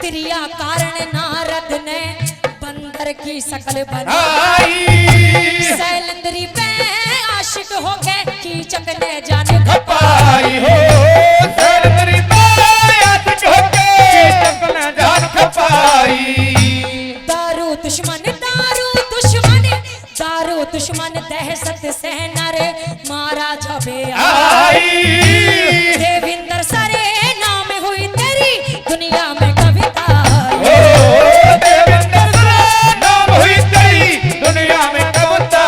A: तिरिया कारण नारद ने बंदर की शकल बनाई, सैलंदरी पे आशिक हो गए कीचक ने जान
D: खपाई हो, सैलंदरी पे आशिक हो गए कीचक ने जान खपाई।
A: दारू दुश्मन दहशत से नर मारा जबे
D: आई,
A: देविंदर सरे नाम हुई तेरी दुनिया में कविता,
D: देवेंद्र नाम हुई तेरी दुनिया में कविता।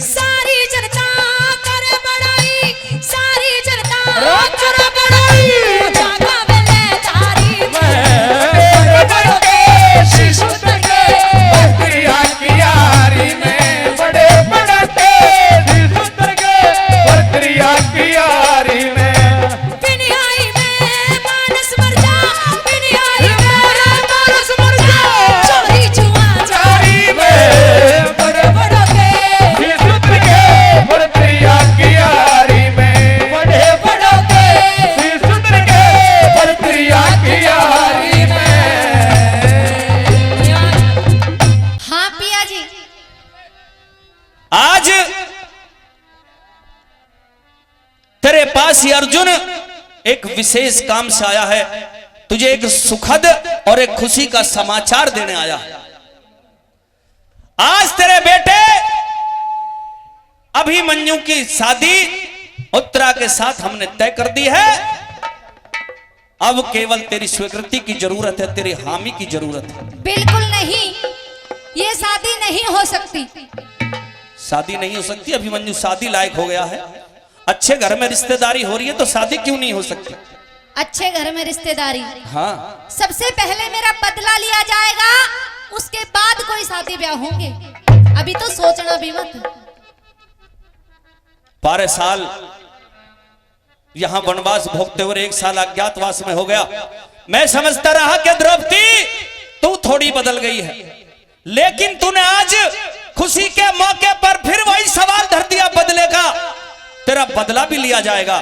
A: सारी जनता करे बड़ाई, सारी जनता करे बड़ाई, जागा बेलेदारी में
D: बड़े के शीश उतर गए बरतिया की यारी में, बड़े बड़े के शीश उतर गए बरतिया की यारी में।
A: पिनियाई में मानस मर जा, पिनियाई में मानस मर जा, चोरी जुआ
D: यारी में बड़े
A: बड़ों के
D: शीश उतर गए बरतिया की यारी में, बड़े बड़ों के शीश उतर गए बरतिया की यारी में।
A: हाँ पिया जी,
B: आज तेरे पास ये अर्जुन एक विशेष काम से आया है, तुझे एक सुखद और एक खुशी का समाचार देने आया है। आज तेरे बेटे अभिमन्यु की शादी उत्तरा के साथ हमने तय कर दी है। अब केवल तेरी स्वीकृति की जरूरत है, तेरी हामी की जरूरत है।
A: बिल्कुल नहीं, ये शादी नहीं हो सकती।
B: शादी नहीं हो सकती? अभिमन्यु शादी लायक हो गया है, अच्छे घर में रिश्तेदारी हो रही है, तो शादी क्यों नहीं हो सकती?
A: अच्छे घर में रिश्तेदारी,
B: हाँ,
A: सबसे पहले मेरा बदला लिया जाएगा, उसके बाद कोई शादी ब्याह होंगे। अभी तो सोचना भी मत।
B: 12 साल यहां वनवास भोगते हुए 1 साल अज्ञातवास में हो गया। मैं समझता रहा कि द्रौपदी तू थोड़ी बदल गई है, लेकिन तूने आज खुशी के मौके पर फिर वही सवाल धर दिया बदले का। तेरा बदला भी लिया जाएगा,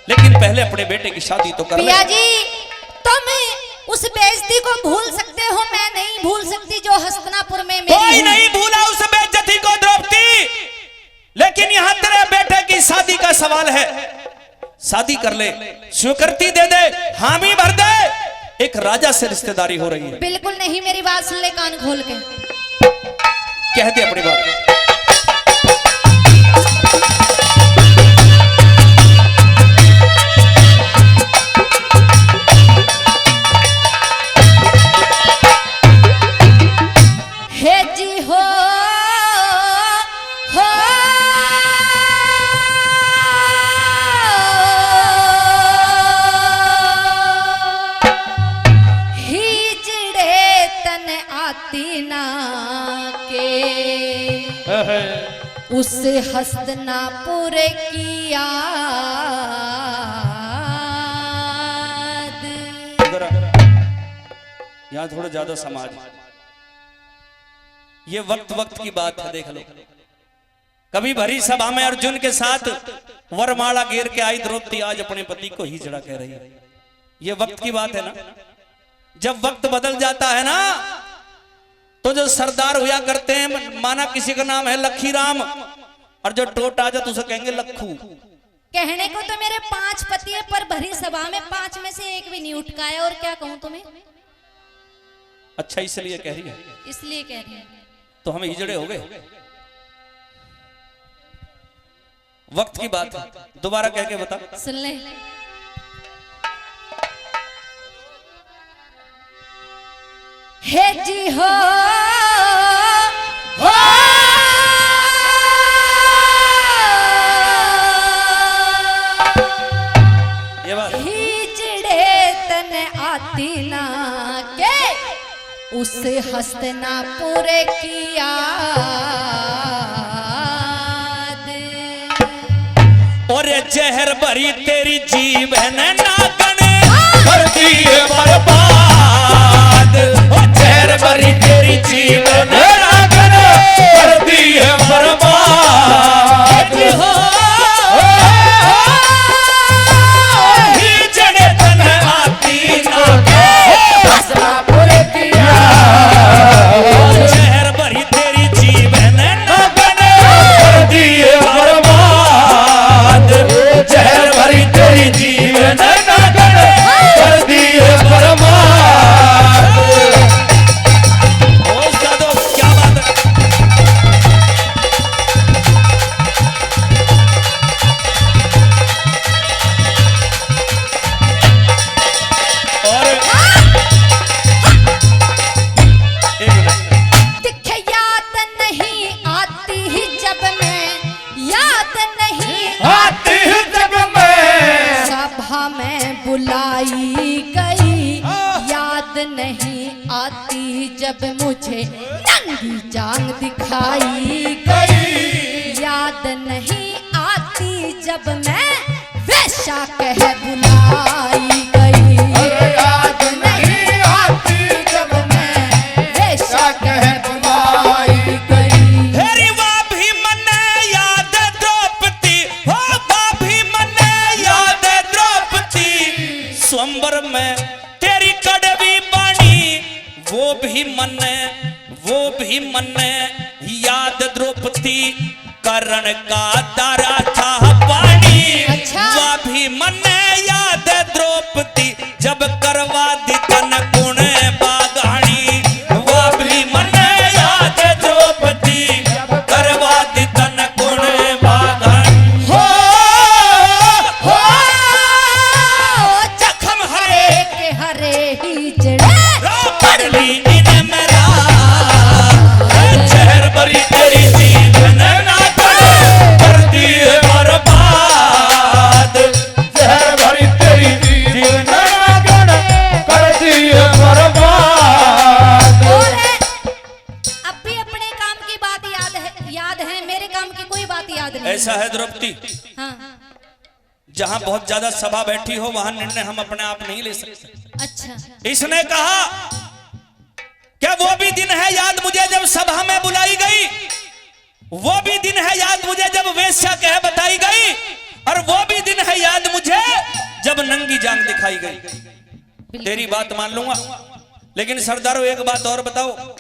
B: लेकिन पहले अपने बेटे की शादी तो कर ले।
A: पिया जी, तुम उस बेइज्जती को भूल सकते हो, मैं नहीं भूल सकती जो हस्तिनापुर में मेरी
B: कोई
A: हुई।
B: नहीं भूला उस बेइज्जती को द्रौपदी, लेकिन यहां तेरे बेटे की शादी का सवाल है। शादी कर ले, स्वीकृति दे दे, हामी भर दे। एक राजा से रिश्तेदारी हो रही है।
A: बिल्कुल नहीं, मेरी बात सुन ले कान खोल के।
B: कह दे अपनी बात।
A: हे जी हो हिजड़े तन आती ना के उस हस्तिनापुर की याद।
C: यहाँ थोड़ा ज्यादा समाज। ये वक्त वक्त की बात है, देख लो। कभी भरी सभा में अर्जुन के साथ वरमाला घेर के आई द्रौपदी, आज अपने पति को हिजड़ा कह रही है। ये वक्त की बात है ना। जब वक्त बदल जाता है ना, तो जो सरदार हुआ करते हैं, माना किसी का नाम है लखी राम, और जो टोट आ जाए तो उसे कहेंगे लखू।
A: कहने को तो मेरे 5 पति है, पर भरी सभा में 5 में से एक भी नहीं उठकाया, और क्या कहूं तुम्हें।
C: अच्छा, इसलिए कह रही है,
A: इसलिए कह रही है।
C: तो हम हिजड़े हो गए। वक्त की बात है। दोबारा कह के बता।
A: सुन ले। हे जी हो
C: ये बात
A: हिजड़े तन आती ना के उस हस्तिनापुर की याद,
C: और जहर भरी तेरी जीवन नागन कर दिए बर्बाद। और जहर भरी तेरी जीवन नागन कर दिए बर्बाद। हिजड़े तन आती ना के हस्तिनापुर की याद। जहर भरी तेरी जीवन नागन कर दिए बर्बाद। जहर भरी तेरी जीवन नागन कर दिए बर्बाद। ओ साधो, क्या बात है। और एक मिनट,
A: दिखे याद नहीं आती ही जब मैं, याद नहीं
B: आती है जग में
A: सभा में बुलाई गई, याद नहीं आती जब मुझे नंगी जांग दिखाई गई, याद नहीं आती जब मैं वेश्या कह बुलाई गई,
B: याद नहीं आती जब मैं
A: वेश्या
B: कह बुलाई गई।
C: हेरी वाह भी मने याद द्रौपदी, हो वाह भी मने याद द्रौपदी। स्वयंवर में तेरी कड़वी बाणी, वो भी मने याद द्रौपदी। करण का दारा था पानी,
A: अच्छा।
C: वह भी मने याद द्रौपदी। जब करवा दी तन गुण बागानी, वह भी मने याद द्रौपदी। करवा दी तन गुण बागानी। हो जखम हरे
A: के हरे हिजड़े
C: पड़ली इन मेरा। जहर भरी तेरी जीवन नागन कर दिए बर्बाद।
B: जहर भरी तेरी जीवन नागन कर दिए बर्बाद।
A: और अब भी अपने काम की बात याद है, मेरे काम की कोई बात याद नहीं।
C: ऐसा है द्रौपदी,
A: हाँ,
C: जहां बहुत ज्यादा सभा बैठी हो वहां निर्णय हम अपने आप नहीं ले सकते।
A: अच्छा।
C: इसने कहा क्या वो भी दिन है याद मुझे जब सभा में बुलाई गई, वो भी दिन है याद मुझे जब वेश्या कह बताई गई, और वो भी दिन है याद मुझे जब नंगी जांग दिखाई गई। तेरी बात मान लूंगा, लेकिन सरदारों एक बात और बताओ,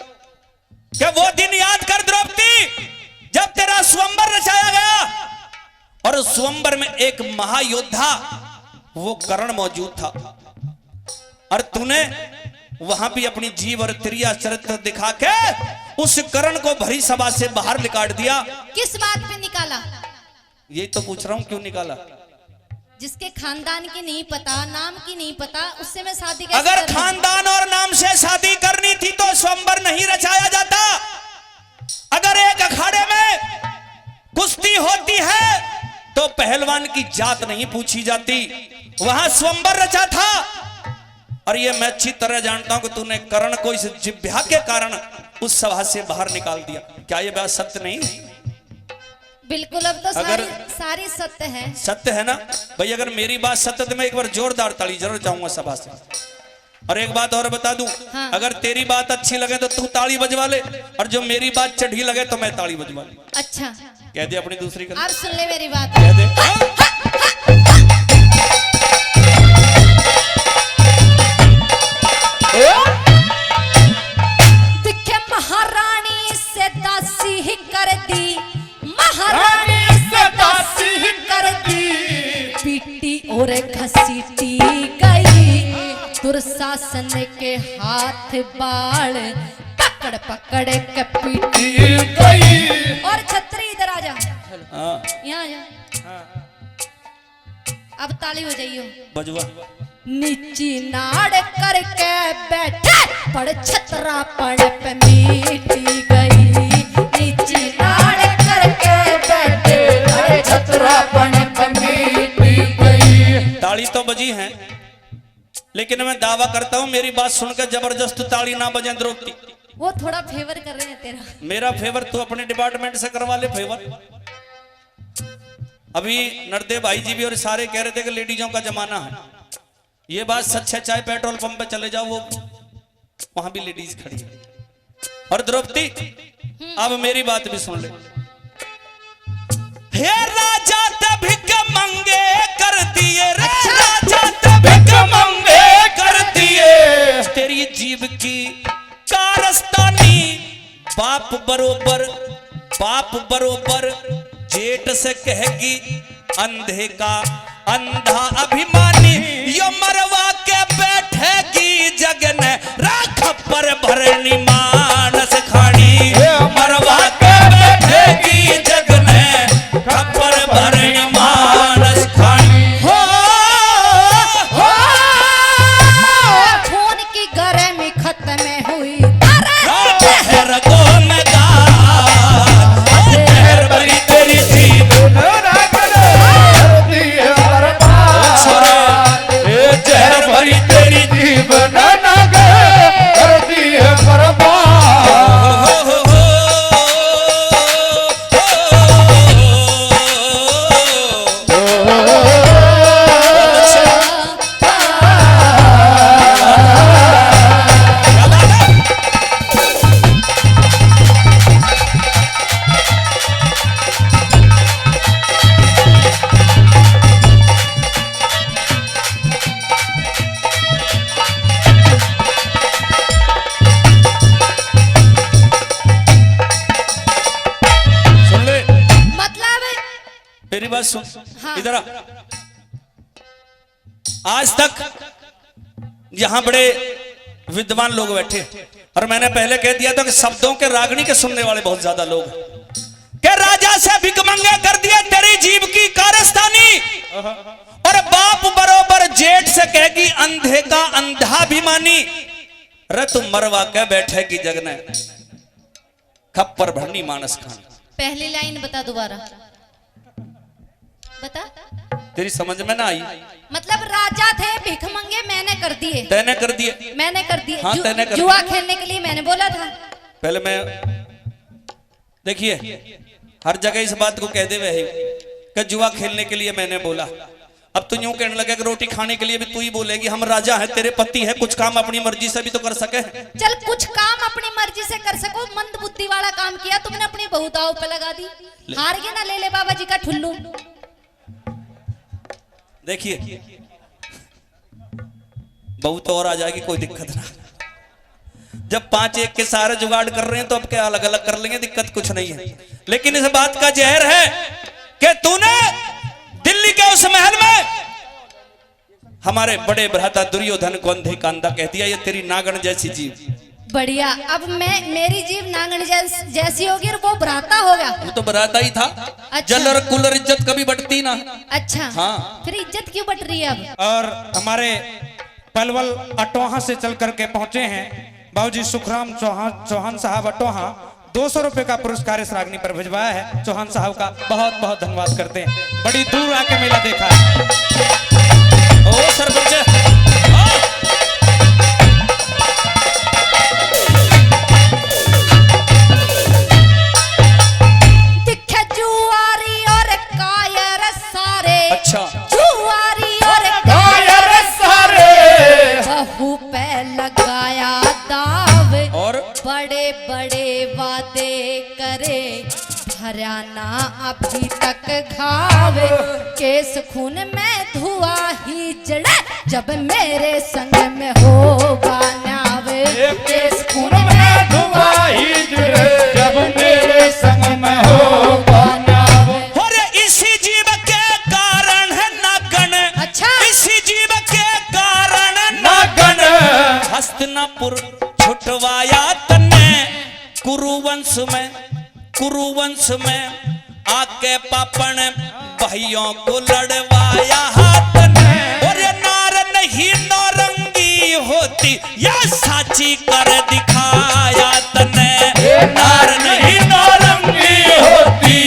C: क्या वो दिन याद कर द्रौपदी जब तेरा स्वयंवर रचाया गया, और स्वयंवर में एक महायोद्धा वो कर्ण मौजूद था, और तूने वहां भी अपनी जीव और त्रिया चरित्र दिखा के उस कर्ण को भरी सभा से बाहर निकाल दिया।
A: किस बात पे निकाला?
C: यही तो पूछ रहा हूं, क्यों निकाला?
A: जिसके खानदान की नहीं पता, नाम की नहीं पता, उससे मैं शादी कैसे
C: अगर
A: करूं?
C: खानदान और नाम से शादी करनी थी तो स्वयंवर नहीं रचाया जाता। अगर एक अखाड़े में कुश्ती होती है तो पहलवान की जात नहीं पूछी जाती, वहां स्वयंवर रचा था। और ये मैं अच्छी तरह जानता हूं कि तूने कर्ण को इस जिह्वा के कारण उस सभा से बाहर निकाल दिया। क्या ये बात सत्य नहीं है?
A: बिल्कुल, अब तो
C: अगर-
A: सारी सत्य है।
C: सत्य है ना भाई? अगर मेरी बात सत्य तो मैं एक बार जोरदार ताली जरूर जाऊंगा सभा से।
B: और एक बात और बता दूं,
A: हाँ।
B: अगर तेरी बात अच्छी लगे तो तू ताली बजवा ले, और जो मेरी बात चढ़ी लगे तो मैं ताली बजवा लूं।
A: अच्छा
B: कह दे अपनी दूसरी कर,
A: आप सुन ले मेरी बात।
B: कह दे।
A: दिखे महारानी से दासी ही कर दी, महारानी से दासी ही कर दी, पीटी और घसीटी गई, दुर्शासन के हाथ बाल पकड़ पकड़ के पीटी गई। और छतरी इधर आ जा,
B: हाँ
A: यहाँ जा, अब ताली बजाइयो।
B: बजवा।
A: नीची नाड़ करके बैठे पड़ छतरा पड़ पे मीटी गई, नीची नाड़ करके बैठे पड़ छतरा पड़ पे मीटी गई।
B: ताली तो बजी है, लेकिन मैं दावा करता हूं मेरी बात सुनकर जबरदस्त ताली ना बजे द्रौपदी।
A: वो थोड़ा फेवर कर रहे हैं तेरा।
B: मेरा फेवर तू अपने डिपार्टमेंट से करवा ले फेवर। अभी नरदेव भाई जी भी और सारे कह रहे थे कि लेडीजों का जमाना है, ये बात सच है। चाहे पेट्रोल पंप पे चले जाओ, वो वहां भी लेडीज खड़ी है। और द्रौपदी अब मेरी बात भी सुन ले। हे राजा भिक मंगे कर दिए, राजा भिक मंगे कर दिए, तेरी जीव की कारस्तानी, बाप बरोबर जेठ से कहेगी अंधे का अंधा अभिमानी, यो मरवा के बैठेगी जगन राख पर भरनी मानस खानी, मरवा के बैठेगी जगन खपर भरनी मानस खानी। हो
A: खून की गर्मी खत्म हुई,
B: शहर को भरी तेरी जीव जहर भरी तेरी जीव मेरी बात सुन।
A: हाँ।
B: इधर आ। आज तक यहां बड़े विद्वान लोग बैठे, और मैंने पहले कह दिया था कि शब्दों के रागनी के सुनने वाले बहुत ज्यादा लोग हैं। कि राजा से भिकमंगे कर दिया तेरी जीव की कारस्तानी, और बाप बरोबर जेठ से कहेगी अंधे का अंधा भी मानी, रे तुम मरवा के बैठेगी जगने खप्पर भरनी मानस खान।
A: पहली लाइन बता दोबारा, बता।
B: तेरी समझ में ना आई?
A: मतलब राजा थे भिखमंगे, मैंने कर दिए,
B: तैने कर दिए,
A: मैंने कर दिए।
B: हाँ, तैने कर
A: जुआ खेलने के लिए मैंने बोला था।
B: पहले मैं देखिए हर जगह इस बात को कह दे वही कि जुआ खेलने के लिए मैंने बोला। अब तो यूं कहने लगे कि रोटी खाने के लिए भी तू ही बोलेगी। हम राजा है, तेरे पति है, कुछ काम अपनी मर्जी से भी तो कर सके।
A: चल कुछ काम अपनी मर्जी से कर सको, मंद बुद्धि वाला काम किया तुमने, अपनी बहू दाव पे लगा दी। हार गए ना, ले ले बाबा जी का ठुल्लू।
B: देखिए बहू तो और आ जाएगी, कोई दिक्कत ना। जब 5 एक के सारे जुगाड़ कर रहे हैं तो अब क्या अलग अलग कर लेंगे, दिक्कत कुछ नहीं है। लेकिन इस बात का जहर है कि तूने दिल्ली के उस महल में हमारे बड़े भ्राता दुर्योधन को अंधे का अंधा कह दिया। ये तेरी नागण जैसी जीव।
A: बढ़िया, अब मेरी जीव नागण जैसी होगी और वो भ्राता होगा।
B: वो तो भ्राता ही था।
A: अच्छा।
B: जल और कुल और इज्जत कभी बढ़ती ना।
A: अच्छा
B: हाँ।
A: फिर इज्जत क्यों बट रही है अब?
F: और हमारे पलवल अटोहा से चल करके पहुंचे हैं बाबूजी सुखराम चौहान साहब अटोहा। 200 रुपए का पुरस्कार इस रागनी पर भिजवाया है। चौहान साहब का बहुत बहुत धन्यवाद करते हैं, बड़ी दूर आके मेला देखा है।
B: ओ सरपंच
A: दिखे जुआरी और कायर सारे।
B: अच्छा।
A: जुआरी और
D: कायर सारे
A: बहू पे बड़े वादे करे भरा ना अभी तक घावे केस खून में धुआं ही जड़े जब मेरे संग में होगा नावे केस खून में धुआं ही जड़े जब मेरे संग में होगा नावे।
B: और इसी जीव के कारण है नागन।
A: अच्छा
B: इसी जीव के कारण नागन हस्तिनापुर छुटवाया तन्ने कुरुवंश में आके पापन भाइयों को लड़वाया हाथ ने। और ये नार नहीं नौरंगी होती या साची कर दिखाया तने। नार नहीं नौरंगी होती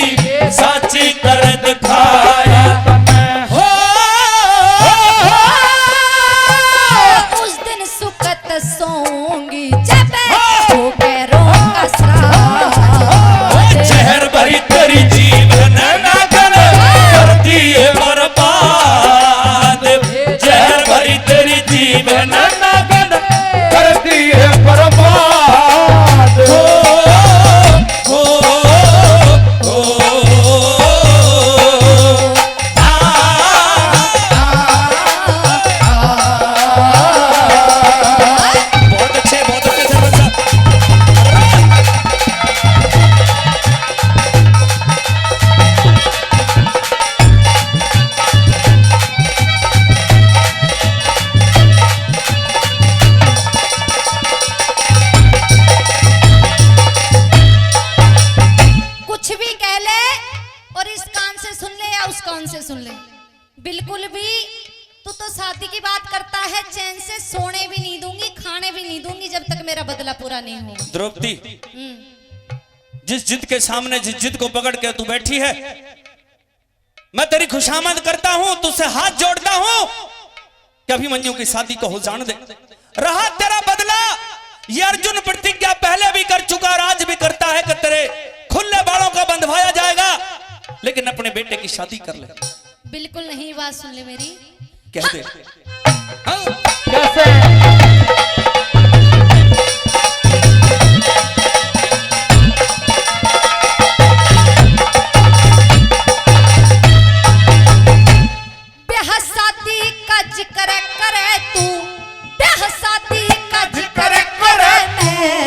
B: साची कर दिखाया तने। हो
A: उस दिन सुकत सोंगी जब हो पैरों का श्राद्ध
B: जहर भरी तेरी जीवन नागन करती है बर्बाद। जहर भरी तेरी जीवन नागन करती है बर्बाद। हो हो हो बहुत अच्छे सरपंच साहब।
A: कुछ भी कह ले और इस कान से सुन ले या उस कान से सुन ले बिल्कुल भी तू तो शादी की बात करता है चैन से सोने भी नहीं दूंगी खाने भी नहीं दूंगी जब तक मेरा बदला पूरा नहीं होगा।
B: द्रौपदी जिस जिद के सामने जिस जिद को पकड़ के तू बैठी है मैं तेरी खुशामद करता हूं तुझसे हाथ जोड़ता हूं कि अभिमन्यु की शादी को हो जान दे। रहा तेरा बदला ये अर्जुन प्रतिज्ञा पहले भी कर चुका और आज भी करता है कि तेरे खुले बालों का बंधवाया जाएगा लेकिन अपने बेटे की शादी कर ले।
A: बिल्कुल नहीं बात सुन ले मेरी
B: कह दे।
A: ब्याह शादी का जिक्र करे तू ब्याह शादी का जिक्र करे मैं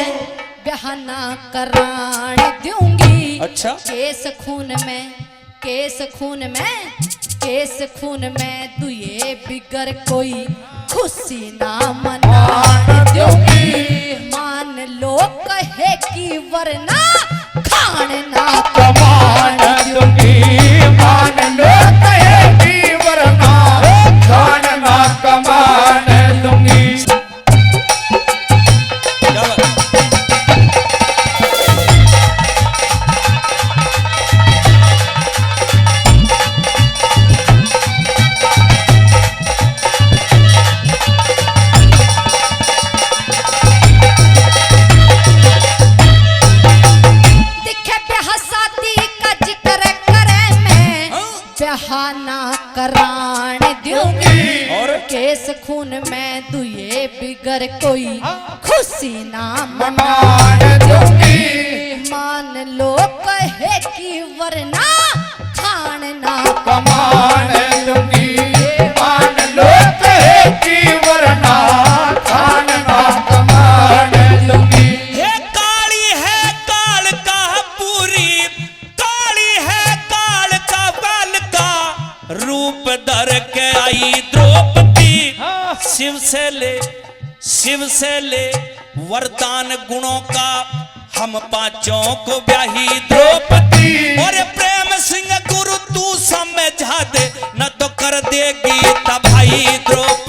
A: ब्याह ना कराण दूंगी।
B: अच्छा
A: केस खून में तू ये बिगर कोई खुशी ना मनाण दूंगी। मान लो कहे कि वरना खान ना कमाण दूंगी।
B: मान लो कहे कि वरना खान ना कमान दूंगी।
A: बहाना कराण दूंगी और केस खून में तू ये बिगर कोई खुशी ना मनाण दूंगी। मान लो कहे कि वरना खान ना कमान दूंगी।
B: मान लो कहे कि वरना खान ना कमान दूंगी। हे काली है काल का पूरी काली है काल का बाल का रूप धर के आई द्रौपदी। शिव से ले वरदान गुणों का हम पांचों को ब्याही द्रौपदी। और प्रेम सिंह गुरु तू समझा दे न तो कर देगी तबाही द्रौपदी।